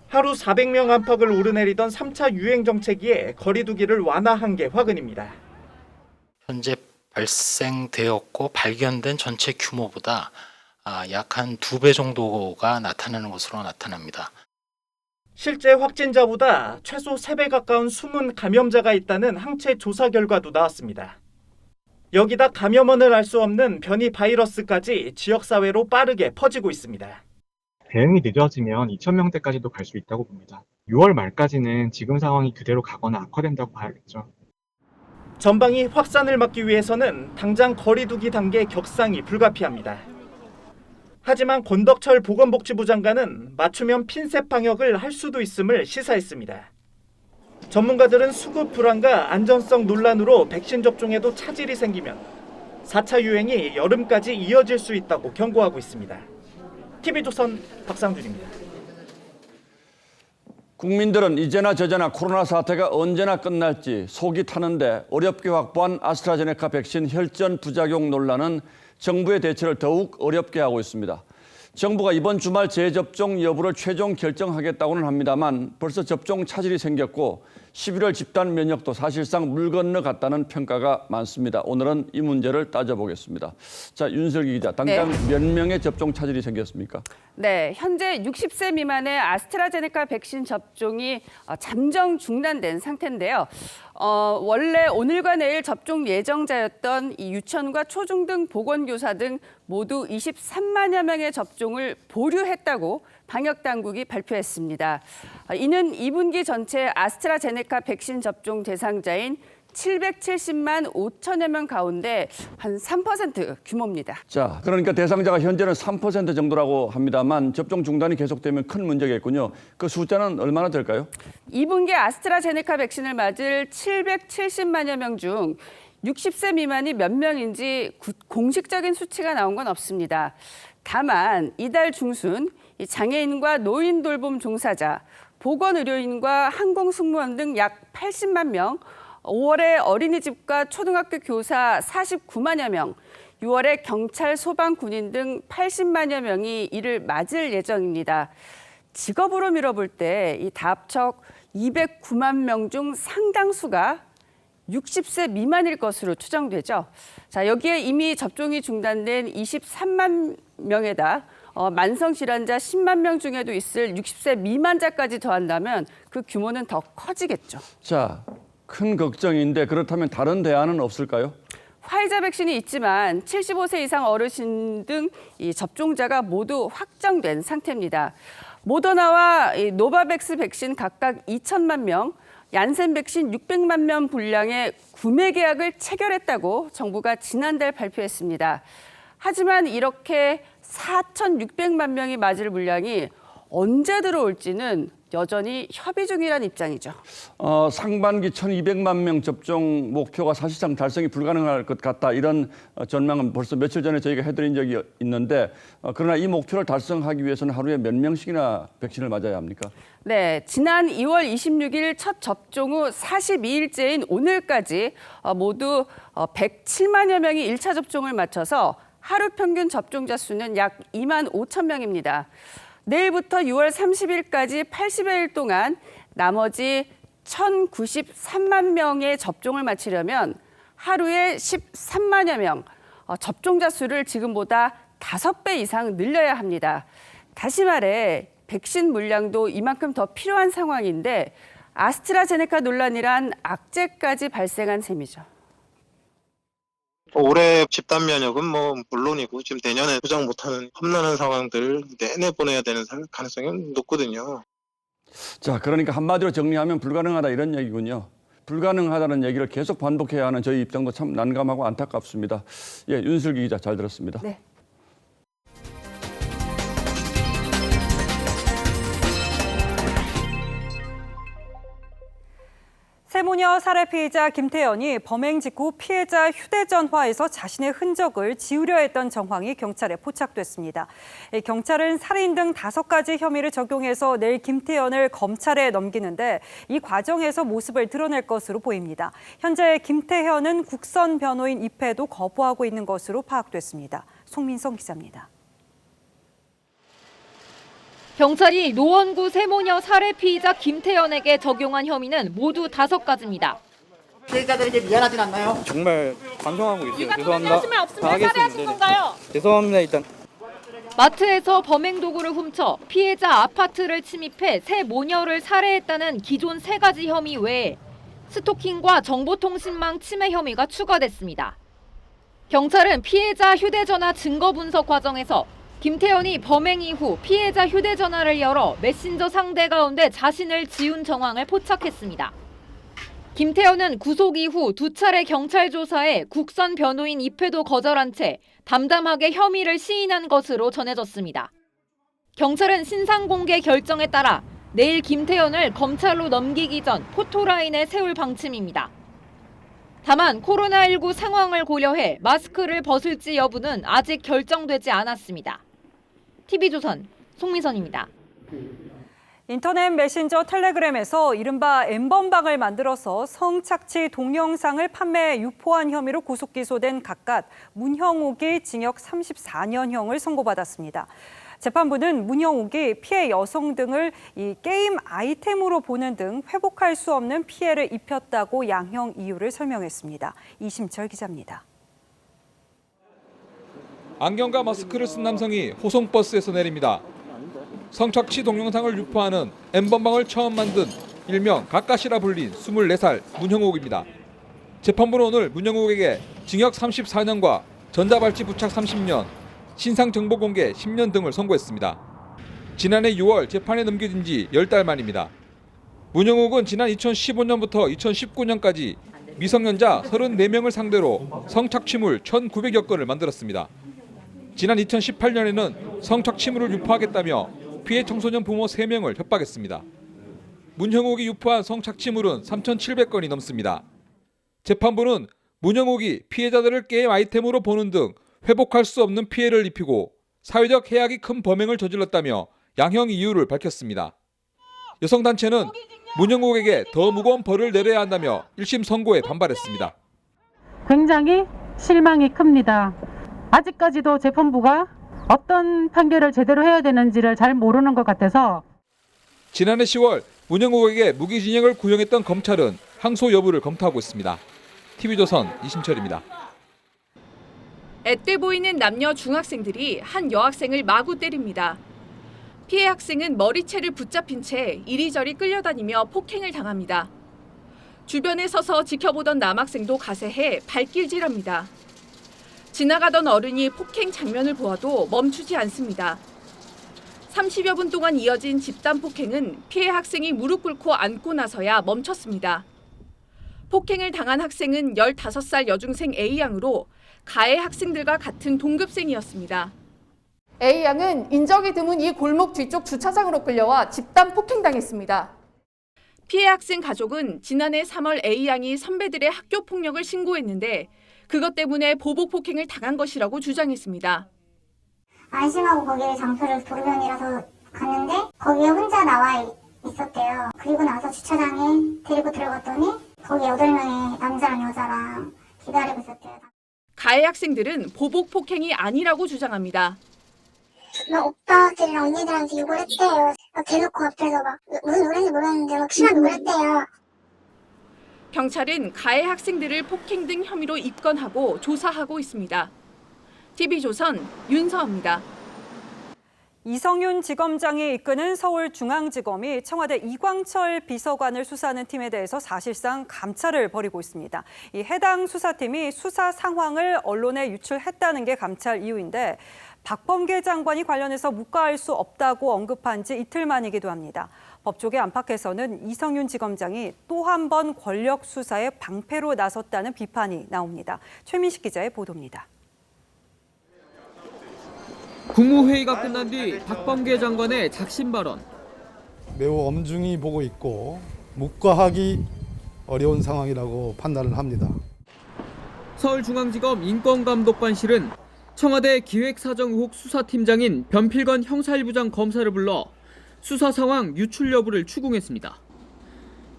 하루 400명 안팎을 오르내리던 3차 유행 정책이에 거리두기를 완화한 게 화근입니다. 현재 발생되었고 발견된 전체 규모보다 약 한 2배 정도가 나타나는 것으로 나타납니다. 실제 확진자보다 최소 3배 가까운 숨은 감염자가 있다는 항체 조사 결과도 나왔습니다. 여기다 감염원을 알 수 없는 변이 바이러스까지 지역사회로 빠르게 퍼지고 있습니다. 대응이 늦어지면 2,000명대까지도 갈 수 있다고 봅니다. 6월 말까지는 지금 상황이 그대로 가거나 악화된다고 봐야겠죠. 전방위 확산을 막기 위해서는 당장 거리두기 단계 격상이 불가피합니다. 하지만 권덕철 보건복지부 장관은 맞춤형 핀셋 방역을 할 수도 있음을 시사했습니다. 전문가들은 수급 불안과 안전성 논란으로 백신 접종에도 차질이 생기면 4차 유행이 여름까지 이어질 수 있다고 경고하고 있습니다. TV조선 박상준입니다. 국민들은 이제나 저제나 코로나 사태가 언제나 끝날지 속이 타는데 어렵게 확보한 아스트라제네카 백신 혈전 부작용 논란은 정부의 대처를 더욱 어렵게 하고 있습니다. 정부가 이번 주말 재접종 여부를 최종 결정하겠다고는 합니다만 벌써 접종 차질이 생겼고 11월 집단 면역도 사실상 물 건너갔다는 평가가 많습니다. 오늘은 이 문제를 따져보겠습니다. 자, 윤슬기 기자, 당장 몇 명의 접종 차질이 생겼습니까? 네, 현재 60세 미만의 아스트라제네카 백신 접종이 잠정 중단된 상태인데요. 원래 오늘과 내일 접종 예정자였던 이 유치원과 초중등 보건교사 등 모두 23만여 명의 접종을 보류했다고 방역당국이 발표했습니다. 이는 2분기 전체 아스트라제네카 백신 접종 대상자인 770만 5천여 명 가운데 한 3% 규모입니다. 자, 그러니까 대상자가 현재는 3% 정도라고 합니다만 접종 중단이 계속되면 큰 문제겠군요. 그 숫자는 얼마나 될까요? 2분기 아스트라제네카 백신을 맞을 770만여 명 중 60세 미만이 몇 명인지 공식적인 수치가 나온 건 없습니다. 다만 이달 중순 장애인과 노인 돌봄 종사자, 보건의료인과 항공승무원 등 약 80만 명, 5월에 어린이집과 초등학교 교사 49만여 명, 6월에 경찰, 소방, 군인 등 80만여 명이 이를 맞을 예정입니다. 직업으로 밀어볼 때 이 다 합쳐 209만 명 중 상당수가 60세 미만일 것으로 추정되죠. 자, 여기에 이미 접종이 중단된 23만 명에다 만성 질환자 10만 명 중에도 있을 60세 미만자까지 더한다면 그 규모는 더 커지겠죠. 자, 큰 걱정인데 그렇다면 다른 대안은 없을까요? 화이자 백신이 있지만 75세 이상 어르신 등 이 접종자가 모두 확정된 상태입니다. 모더나와 노바백스 백신 각각 2천만 명, 얀센 백신 600만 명 분량의 구매 계약을 체결했다고 정부가 지난달 발표했습니다. 하지만 이렇게 4,600만 명이 맞을 물량이 언제 들어올지는 여전히 협의 중이라는 입장이죠. 상반기 1,200만 명 접종 목표가 사실상 달성이 불가능할 것 같다. 이런 전망은 벌써 며칠 전에 저희가 해드린 적이 있는데 그러나 이 목표를 달성하기 위해서는 하루에 몇 명씩이나 백신을 맞아야 합니까? 네, 지난 2월 26일 첫 접종 후 42일째인 오늘까지 모두 107만여 명이 1차 접종을 마쳐서 하루 평균 접종자 수는 약 2만 5천 명입니다. 내일부터 6월 30일까지 80여일 동안 나머지 1,093만 명의 접종을 마치려면 하루에 13만여 명, 접종자 수를 지금보다 5배 이상 늘려야 합니다. 다시 말해 백신 물량도 이만큼 더 필요한 상황인데 아스트라제네카 논란이란 악재까지 발생한 셈이죠. 올해 집단 면역은 뭐 물론이고 지금 내년에 보장 못하는 험난한 상황들을 내내 보내야 되는 가능성이 높거든요. 자, 그러니까 한마디로 정리하면 불가능하다 이런 얘기군요. 불가능하다는 얘기를 계속 반복해야 하는 저희 입장도 참 난감하고 안타깝습니다. 예, 윤슬기 기자 잘 들었습니다. 네. 세모녀 살해 피해자 김태현이 범행 직후 피해자 휴대전화에서 자신의 흔적을 지우려 했던 정황이 경찰에 포착됐습니다. 경찰은 살인 등 5가지 혐의를 적용해서 내일 김태현을 검찰에 넘기는데 이 과정에서 모습을 드러낼 것으로 보입니다. 현재 김태현은 국선 변호인 입회도 거부하고 있는 것으로 파악됐습니다. 송민성 기자입니다. 경찰이 노원구 세모녀 살해 피의자 김태현에게 적용한 혐의는 모두 5가지입니다. 피해자들에게 미안하진 않나요? 정말 반성하고 있어요. 죄송합니다. 하시면 없으면 살해하신 건가요? 죄송합니다. 일단. 마트에서 범행 도구를 훔쳐 피해자 아파트를 침입해 세 모녀를 살해했다는 기존 3가지 혐의 외에 스토킹과 정보통신망 침해 혐의가 추가됐습니다. 경찰은 피해자 휴대전화 증거 분석 과정에서 김태현이 범행 이후 피해자 휴대전화를 열어 메신저 상대 가운데 자신을 지운 정황을 포착했습니다. 김태현은 구속 이후 2차례 경찰 조사에 국선 변호인 입회도 거절한 채 담담하게 혐의를 시인한 것으로 전해졌습니다. 경찰은 신상 공개 결정에 따라 내일 김태현을 검찰로 넘기기 전 포토라인에 세울 방침입니다. 다만 코로나19 상황을 고려해 마스크를 벗을지 여부는 아직 결정되지 않았습니다. TV조선 송미선입니다. 인터넷 메신저 텔레그램에서 이른바 N번방을 만들어서 성착취 동영상을 판매 유포한 혐의로 구속 기소된 각각 문형욱이 징역 34년형을 선고받았습니다. 재판부는 문영욱이 피해 여성 등을 이 게임 아이템으로 보는 등 회복할 수 없는 피해를 입혔다고 양형 이유를 설명했습니다. 이심철 기자입니다. 안경과 마스크를 쓴 남성이 호송버스에서 내립니다. 성착취 동영상을 유포하는 N번방을 처음 만든 일명 가까시라 불린 24살 문형욱입니다. 재판부는 오늘 문형욱에게 징역 34년과 전자발찌 부착 30년, 신상정보공개 10년 등을 선고했습니다. 지난해 6월 재판에 넘겨진 지 10달 만입니다. 문형욱은 지난 2015년부터 2019년까지 미성년자 34명을 상대로 성착취물 1,900여 건을 만들었습니다. 지난 2018년에는 성착취물을 유포하겠다며 피해 청소년 부모 3명을 협박했습니다. 문형욱이 유포한 성착취물은 3,700건이 넘습니다. 재판부는 문형욱이 피해자들을 게임 아이템으로 보는 등 회복할 수 없는 피해를 입히고 사회적 해악이 큰 범행을 저질렀다며 양형 이유를 밝혔습니다. 여성단체는 문형욱에게 더 무거운 벌을 내려야 한다며 1심 선고에 반발했습니다. 굉장히 실망이 큽니다. 아직까지도 재판부가 어떤 판결을 제대로 해야 되는지를 잘 모르는 것 같아서 지난해 10월 문형욱에게 무기징역을 구형했던 검찰은 항소 여부를 검토하고 있습니다. TV조선 이심철입니다. 앳돼 보이는 남녀 중학생들이 한 여학생을 마구 때립니다. 피해 학생은 머리채를 붙잡힌 채 이리저리 끌려다니며 폭행을 당합니다. 주변에 서서 지켜보던 남학생도 가세해 발길질합니다. 지나가던 어른이 폭행 장면을 보아도 멈추지 않습니다. 30여 분 동안 이어진 집단 폭행은 피해 학생이 무릎 꿇고 앉고 나서야 멈췄습니다. 폭행을 당한 학생은 15살 여중생 A양으로 가해 학생들과 같은 동급생이었습니다. A양은 인적이 드문 이 골목 뒤쪽 주차장으로 끌려와 집단 폭행당했습니다. 피해 학생 가족은 지난해 3월 A양이 선배들의 학교 폭력을 신고했는데 그것 때문에 보복 폭행을 당한 것이라고 주장했습니다. 안심하고 거기에 장소를 도로변이라서 갔는데 거기에 혼자 나와 있었대요. 그리고 나서 주차장에 데리고 들어갔더니 거기 8명의 남자랑 여자랑 기다리고 있었대요. 가해 학생들은 보복 폭행이 아니라고 주장합니다. 막 오빠들이랑 언니들한테 욕을 했대요. 대놓고 앞에서 막 무슨 노래인지 모르겠는데 막 심하게 욕을 했대요. 경찰은 가해 학생들을 폭행 등 혐의로 입건하고 조사하고 있습니다. TV조선 윤서입니다. 이성윤 지검장이 이끄는 서울중앙지검이 청와대 이광철 비서관을 수사하는 팀에 대해서 사실상 감찰을 벌이고 있습니다. 이 해당 수사팀이 수사 상황을 언론에 유출했다는 게 감찰 이유인데 박범계 장관이 관련해서 묵과할 수 없다고 언급한 지 이틀 만이기도 합니다. 법조계 안팎에서는 이성윤 지검장이 또 한 번 권력 수사에 방패로 나섰다는 비판이 나옵니다. 최민식 기자의 보도입니다. 국무회의가 끝난 뒤 박범계 장관의 작심 발언. 매우 엄중히 보고 있고 묵과하기 어려운 상황이라고 판단을 합니다. 서울중앙지검 인권감독관실은 청와대 기획사정 의혹 수사팀장인 변필건 형사일부장 검사를 불러 수사 상황 유출 여부를 추궁했습니다.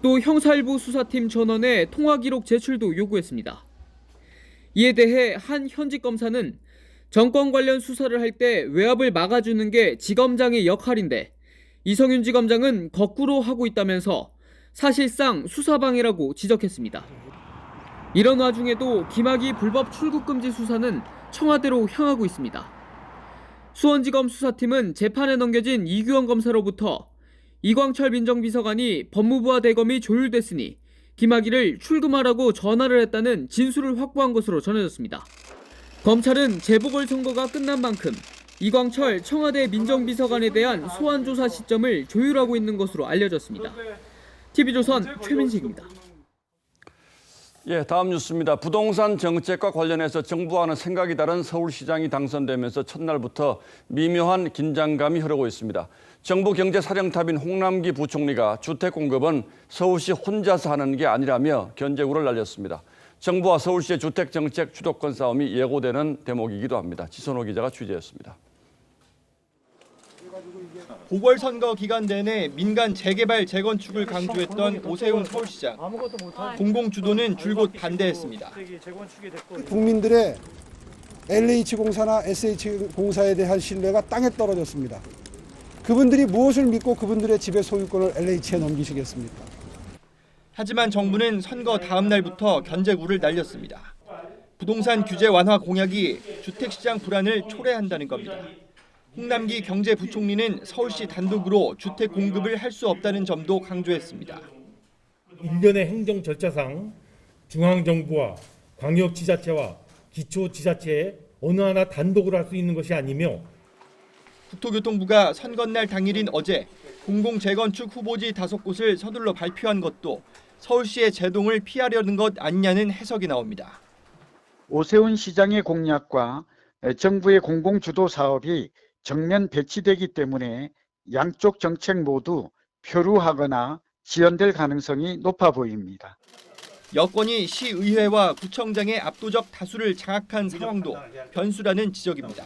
또 형사일부 수사팀 전원의 통화 기록 제출도 요구했습니다. 이에 대해 한 현직 검사는 정권 관련 수사를 할 때 외압을 막아주는 게 지검장의 역할인데 이성윤 지검장은 거꾸로 하고 있다면서 사실상 수사방해라고 지적했습니다. 이런 와중에도 김학의 불법 출국 금지 수사는 청와대로 향하고 있습니다. 수원지검 수사팀은 재판에 넘겨진 이규원 검사로부터 이광철 민정비서관이 법무부와 대검이 조율됐으니 김학의를 출금하라고 전화를 했다는 진술을 확보한 것으로 전해졌습니다. 검찰은 재보궐선거가 끝난 만큼 이광철 청와대 민정비서관에 대한 소환 조사 시점을 조율하고 있는 것으로 알려졌습니다. TV조선 최민식입니다. 예, 다음 뉴스입니다. 부동산 정책과 관련해서 정부와는 생각이 다른 서울시장이 당선되면서 첫날부터 미묘한 긴장감이 흐르고 있습니다. 정부 경제사령탑인 홍남기 부총리가 주택 공급은 서울시 혼자서 하는 게 아니라며 견제구를 날렸습니다. 정부와 서울시의 주택정책 주도권 싸움이 예고되는 대목이기도 합니다. 지선호 기자가 취재했습니다. 보궐선거 기간 내내 민간 재개발 재건축을 강조했던 오세훈 서울시장. 공공주도는 줄곧 반대했습니다. 국민들의 LH공사나 SH공사에 대한 신뢰가 땅에 떨어졌습니다. 그분들이 무엇을 믿고 그분들의 지배 소유권을 LH에 넘기시겠습니까? 하지만 정부는 선거 다음 날부터 견제구를 날렸습니다. 부동산 규제 완화 공약이 주택시장 불안을 초래한다는 겁니다. 홍남기 경제부총리는 서울시 단독으로 주택 공급을 할 수 없다는 점도 강조했습니다. 일련의 행정 절차상 중앙정부와 광역지자체와 기초지자체에 어느 하나 단독으로 할 수 있는 것이 아니며 국토교통부가 선거날 당일인 어제 공공재건축 후보지 5곳을 서둘러 발표한 것도 서울시의 제동을 피하려는 것 아니냐는 해석이 나옵니다. 오세훈 시장의 공약과 정부의 공공주도 사업이 정면 배치되기 때문에 양쪽 정책 모두 표류하거나 지연될 가능성이 높아 보입니다. 여권이 시의회와 구청장의 압도적 다수를 장악한 상황도 변수라는 지적입니다.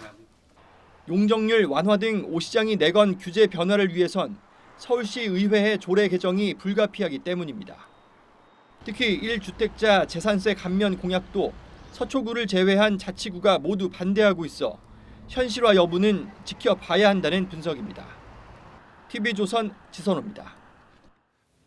용적률 완화 등 오 시장이 내건 규제 변화를 위해선 서울시 의회의 조례 개정이 불가피하기 때문입니다. 특히 1주택자 재산세 감면 공약도 서초구를 제외한 자치구가 모두 반대하고 있어 현실화 여부는 지켜봐야 한다는 분석입니다. TV조선 지선호입니다.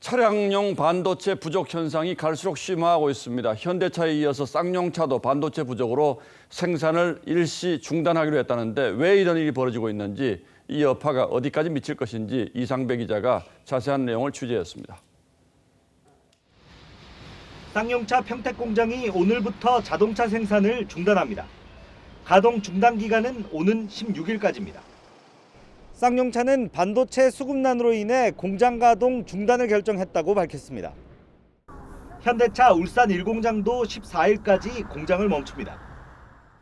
차량용 반도체 부족 현상이 갈수록 심화하고 있습니다. 현대차에 이어서 쌍용차도 반도체 부족으로 생산을 일시 중단하기로 했다는데 왜 이런 일이 벌어지고 있는지, 이 여파가 어디까지 미칠 것인지 이상배 기자가 자세한 내용을 취재했습니다. 쌍용차 평택 공장이 오늘부터 자동차 생산을 중단합니다. 가동 중단 기간은 오는 16일까지입니다. 쌍용차는 반도체 수급난으로 인해 공장 가동 중단을 결정했다고 밝혔습니다. 현대차 울산 1공장도 14일까지 공장을 멈춥니다.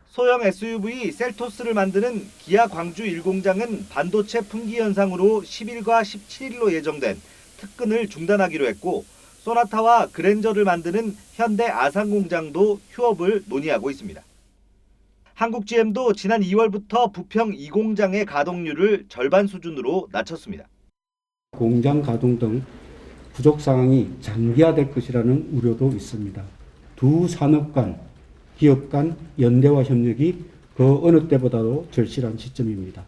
소형 SUV 셀토스를 만드는 기아 광주 1공장은 반도체 품귀 현상으로 10일과 17일로 예정된 특근을 중단하기로 했고, 소나타와 그랜저를 만드는 현대 아산 공장도 휴업을 논의하고 있습니다. 한국 GM도 지난 2월부터 부평 2공장의 가동률을 절반 수준으로 낮췄습니다. 공장 가동 등 부족 상황이 장기화될 것이라는 우려도 있습니다. 두 산업 간, 기업 간 연대와 협력이 그 어느 때보다도 절실한 시점입니다.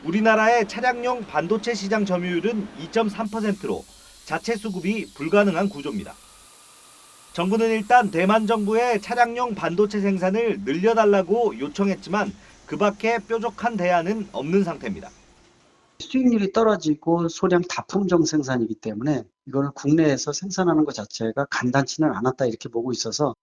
우리나라의 차량용 반도체 시장 점유율은 2.3%로 자체 수급이 불가능한 구조입니다. 정부는 일단 대만 정부의 차량용 반도체 생산을 늘려달라고 요청했지만 그 밖에 뾰족한 대안은 없는 상태입니다. 수익률이 떨어지고 소량 다품종 생산이기 때문에 이걸 국내에서 생산하는 것 자체가 간단치는 않았다 이렇게 보고 있어서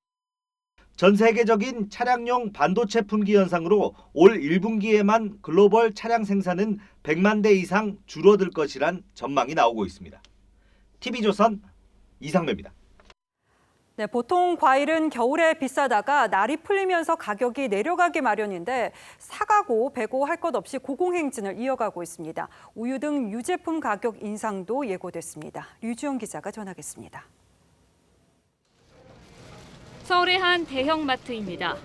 전 세계적인 차량용 반도체 품귀 현상으로 올 1분기에만 글로벌 차량 생산은 100만 대 이상 줄어들 것이란 전망이 나오고 있습니다. TV조선 이상배입니다. 네, 보통 과일은 겨울에 비싸다가 날이 풀리면서 가격이 내려가기 마련인데 사가고 배고 할 것 없이 고공행진을 이어가고 있습니다. 우유 등 유제품 가격 인상도 예고됐습니다. 류주영 기자가 전하겠습니다. 서울의 한 대형마트입니다.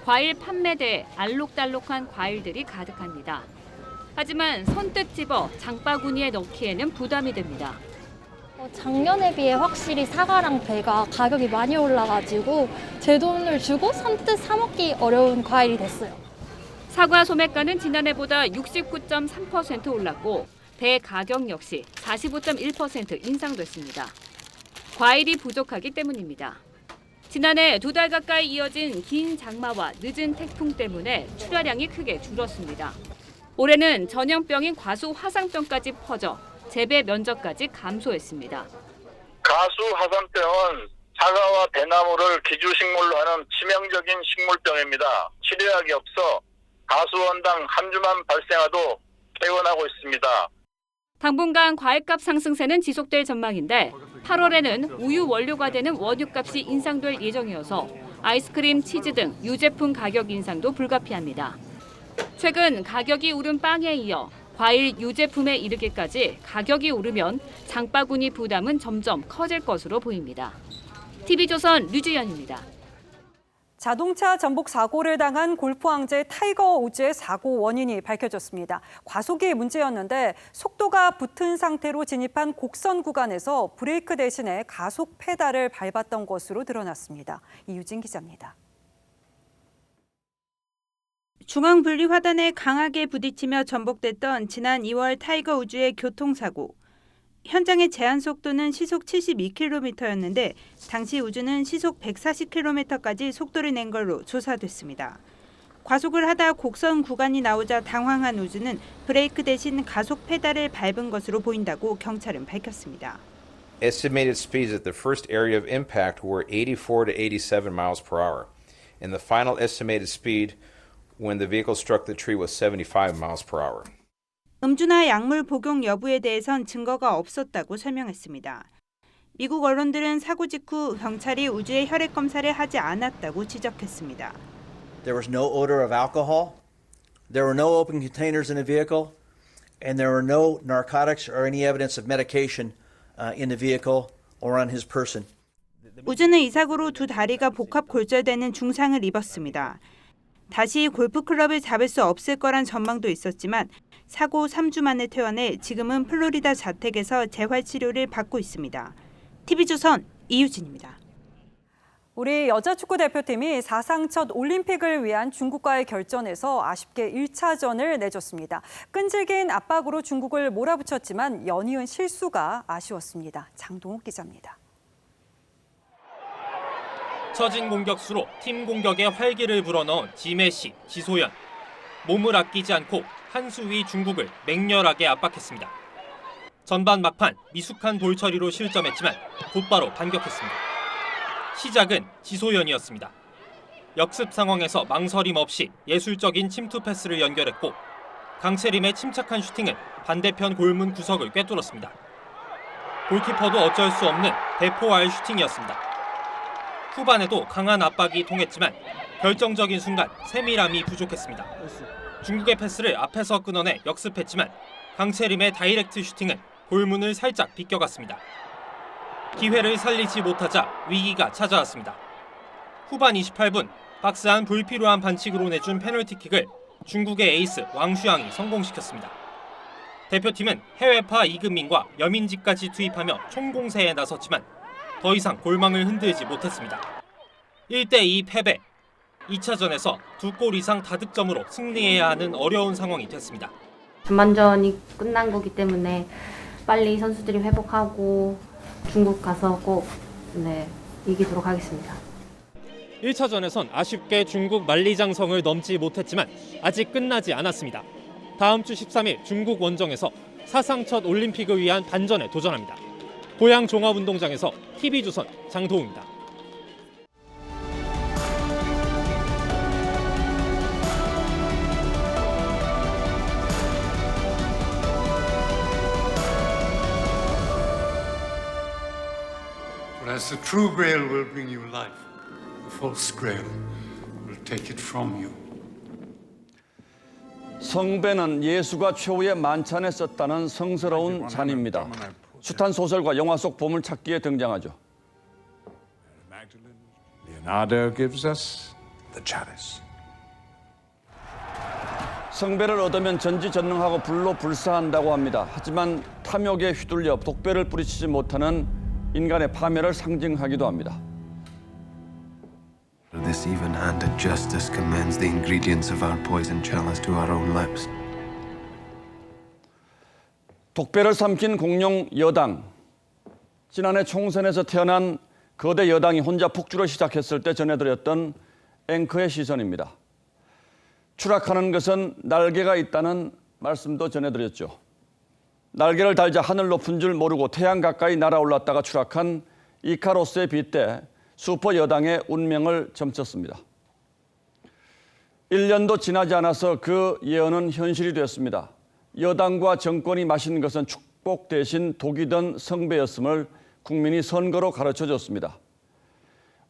과일 판매대에 알록달록한 과일들이 가득합니다. 하지만 선뜻 집어 장바구니에 넣기에는 부담이 됩니다. 작년에 비해 확실히 사과랑 배가 가격이 많이 올라가지고 제 돈을 주고 선뜻 사 먹기 어려운 과일이 됐어요. 사과 소매가는 지난해보다 69.3% 올랐고 배 가격 역시 45.1% 인상됐습니다. 과일이 부족하기 때문입니다. 지난해 2달 가까이 이어진 긴 장마와 늦은 태풍 때문에 출하량이 크게 줄었습니다. 올해는 전염병인 과수 화상병까지 퍼져 재배 면적까지 감소했습니다. 가수 화상병은 사과와 배나무를 기주식물로 하는 치명적인 식물병입니다. 치료약이 없어 가수원당 한 주만 발생하도 퇴원하고 있습니다. 당분간 과일값 상승세는 지속될 전망인데 8월에는 우유 원료가 되는 원유값이 인상될 예정이어서 아이스크림, 치즈 등 유제품 가격 인상도 불가피합니다. 최근 가격이 오른 빵에 이어 과일 유제품에 이르기까지 가격이 오르면 장바구니 부담은 점점 커질 것으로 보입니다. TV조선 류주연입니다. 자동차 전복 사고를 당한 골프 왕제 타이거 우즈의 사고 원인이 밝혀졌습니다. 과속이 문제였는데 속도가 붙은 상태로 진입한 곡선 구간에서 브레이크 대신에 가속 페달을 밟았던 것으로 드러났습니다. 이유진 기자입니다. 중앙분리 화단에 강하게 부딪히며 전복됐던 지난 2월 타이거 우주의 교통사고. 현장의 제한 속도는 시속 72km였는데 당시 우주는 시속 140km까지 속도를 낸 걸로 조사됐습니다. 과속을 하다 곡선 구간이 나오자 당황한 우주는 브레이크 대신 가속 페달을 밟은 것으로 보인다고 경찰은 밝혔습니다. Estimated speeds at the first area of impact were 84 to 87 miles per hour, and the final estimated speed when the vehicle struck the tree was 75 miles per hour. 음주나 약물 복용 여부에 대해선 증거가 없었다고 설명했습니다. 미국 언론들은 사고 직후 경찰이 우주의 혈액 검사를 하지 않았다고 지적했습니다. There was no odor of alcohol. There were no open containers in the vehicle, and there were no narcotics or any evidence of medication in the vehicle or on his person. 우주는 이 사고로 두 다리가 복합 골절되는 중상을 입었습니다. 다시 골프클럽을 잡을 수 없을 거란 전망도 있었지만 사고 3주 만에 퇴원해 지금은 플로리다 자택에서 재활치료를 받고 있습니다. TV조선 이유진입니다. 우리 여자 축구 대표팀이 사상 첫 올림픽을 위한 중국과의 결전에서 아쉽게 1차전을 내줬습니다. 끈질긴 압박으로 중국을 몰아붙였지만 연이은 실수가 아쉬웠습니다. 장동욱 기자입니다. 처진 공격수로 팀 공격에 활기를 불어넣은 지메시, 지소연. 몸을 아끼지 않고 한 수 위 중국을 맹렬하게 압박했습니다. 전반 막판 미숙한 볼 처리로 실점했지만 곧바로 반격했습니다. 시작은 지소연이었습니다. 역습 상황에서 망설임 없이 예술적인 침투 패스를 연결했고 강채림의 침착한 슈팅은 반대편 골문 구석을 꿰뚫었습니다. 골키퍼도 어쩔 수 없는 대포알 슈팅이었습니다. 후반에도 강한 압박이 통했지만 결정적인 순간 세밀함이 부족했습니다. 중국의 패스를 앞에서 끊어내 역습했지만 강채림의 다이렉트 슈팅은 골문을 살짝 비껴갔습니다. 기회를 살리지 못하자 위기가 찾아왔습니다. 후반 28분 박스 안 불필요한 반칙으로 내준 페널티킥을 중국의 에이스 왕슈앙이 성공시켰습니다. 대표팀은 해외파 이금민과 여민지까지 투입하며 총공세에 나섰지만 더 이상 골망을 흔들지 못했습니다. 1대2 패배. 2차전에서 2골 이상 다득점으로 승리해야 하는 어려운 상황이 됐습니다. 전반전이 끝난 거기 때문에 빨리 선수들이 회복하고 중국 가서 꼭 이기도록 하겠습니다. 1차전에선 아쉽게 중국 만리장성을 넘지 못했지만 아직 끝나지 않았습니다. 다음 주 13일 중국 원정에서 사상 첫 올림픽을 위한 반전에 도전합니다. 고양 종합운동장에서 TV조선 장도우입니다. As the true grail will bring you life, the false grail will take it from you. 성배는 예수가 최후의 만찬에 썼다는 성스러운 잔입니다. 숱한 소설과 영화 속 보물찾기에 등장하죠. Leonardo gives us the chalice. 성배를 얻으면 전지전능하고 불로 불사한다고 합니다. 하지만 탐욕에 휘둘려 독배를 뿌리치지 못하는 인간의 파멸을 상징하기도 합니다. This even-handed justice commends the ingredients of our poison chalice to our own lips. 독배를 삼킨 공룡 여당. 지난해 총선에서 태어난 거대 여당이 혼자 폭주를 시작했을 때 전해드렸던 앵커의 시선입니다. 추락하는 것은 날개가 있다는 말씀도 전해드렸죠. 날개를 달자 하늘 높은 줄 모르고 태양 가까이 날아올랐다가 추락한 이카로스의 빗대 슈퍼 여당의 운명을 점쳤습니다. 1년도 지나지 않아서 그 예언은 현실이 됐습니다. 여당과 정권이 마신 것은 축복 대신 독이던 성배였음을 국민이 선거로 가르쳐줬습니다.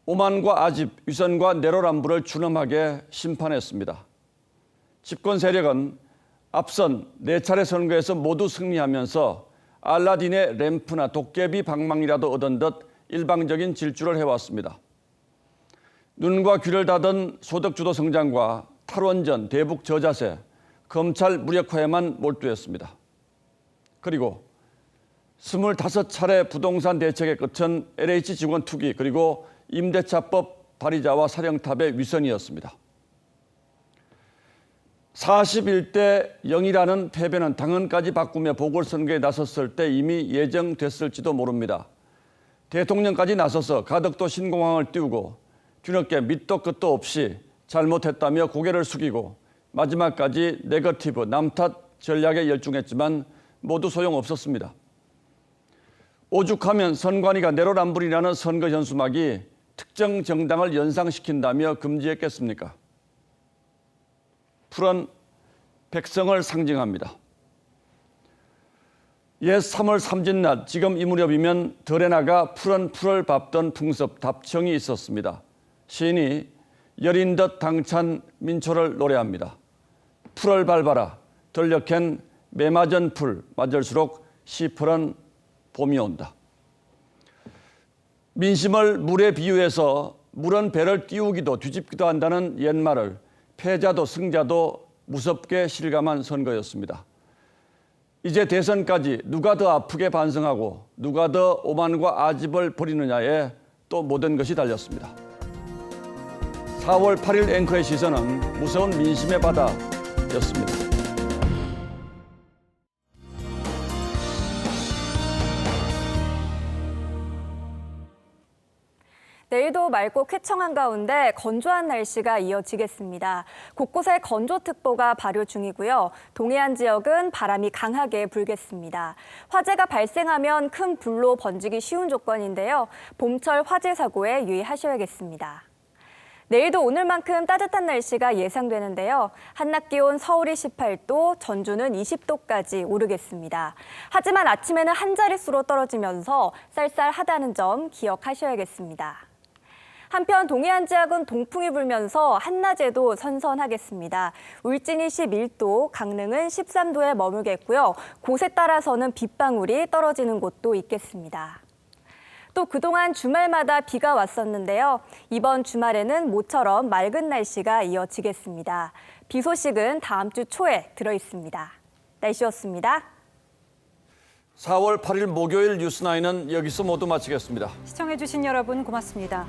오만과 아집, 위선과 내로남불을 준엄하게 심판했습니다. 집권 세력은 앞선 4차례 선거에서 모두 승리하면서 알라딘의 램프나 도깨비 방망이라도 얻은 듯 일방적인 질주를 해왔습니다. 눈과 귀를 닫은 소득주도 성장과 탈원전, 대북 저자세, 검찰 무력화에만 몰두했습니다. 그리고 25차례 부동산 대책의 끝은 LH 직원 투기 그리고 임대차법 발의자와 사령탑의 위선이었습니다. 41대 0이라는 패배는 당헌까지 바꾸며 보궐선거에 나섰을 때 이미 예정됐을지도 모릅니다. 대통령까지 나서서 가덕도 신공항을 띄우고 뒤늦게 밑도 끝도 없이 잘못했다며 고개를 숙이고 마지막까지 네거티브 남탓 전략에 열중했지만 모두 소용없었습니다. 오죽하면 선관위가 내로남불이라는 선거 현수막이 특정 정당을 연상시킨다며 금지했겠습니까? 풀은 백성을 상징합니다. 옛 3월 삼진날 지금 이 무렵이면 덜에 나가 푸른 풀을 밟던 풍습 답청이 있었습니다. 시인이 여린 듯 당찬 민초를 노래합니다. 풀을 밟아라 덜녘엔 매맞은 풀 맞을수록 시풀은 봄이 온다. 민심을 물에 비유해서 물은 배를 띄우기도 뒤집기도 한다는 옛말을 패자도 승자도 무섭게 실감한 선거였습니다. 이제 대선까지 누가 더 아프게 반성하고 누가 더 오만과 아집을 버리느냐에 또 모든 것이 달렸습니다. 4월 8일 앵커의 시선은 무서운 민심의 바다였습니다. 내일도 맑고 쾌청한 가운데 건조한 날씨가 이어지겠습니다. 곳곳에 건조특보가 발효 중이고요. 동해안 지역은 바람이 강하게 불겠습니다. 화재가 발생하면 큰 불로 번지기 쉬운 조건인데요. 봄철 화재 사고에 유의하셔야겠습니다. 내일도 오늘만큼 따뜻한 날씨가 예상되는데요. 한낮 기온 서울이 18도, 전주는 20도까지 오르겠습니다. 하지만 아침에는 한 자릿수로 떨어지면서 쌀쌀하다는 점 기억하셔야겠습니다. 한편 동해안 지역은 동풍이 불면서 한낮에도 선선하겠습니다. 울진이 11도, 강릉은 13도에 머물겠고요. 곳에 따라서는 빗방울이 떨어지는 곳도 있겠습니다. 또 그동안 주말마다 비가 왔었는데요. 이번 주말에는 모처럼 맑은 날씨가 이어지겠습니다. 비 소식은 다음 주 초에 들어있습니다. 날씨였습니다. 4월 8일 목요일 뉴스9은 여기서 모두 마치겠습니다. 시청해주신 여러분 고맙습니다.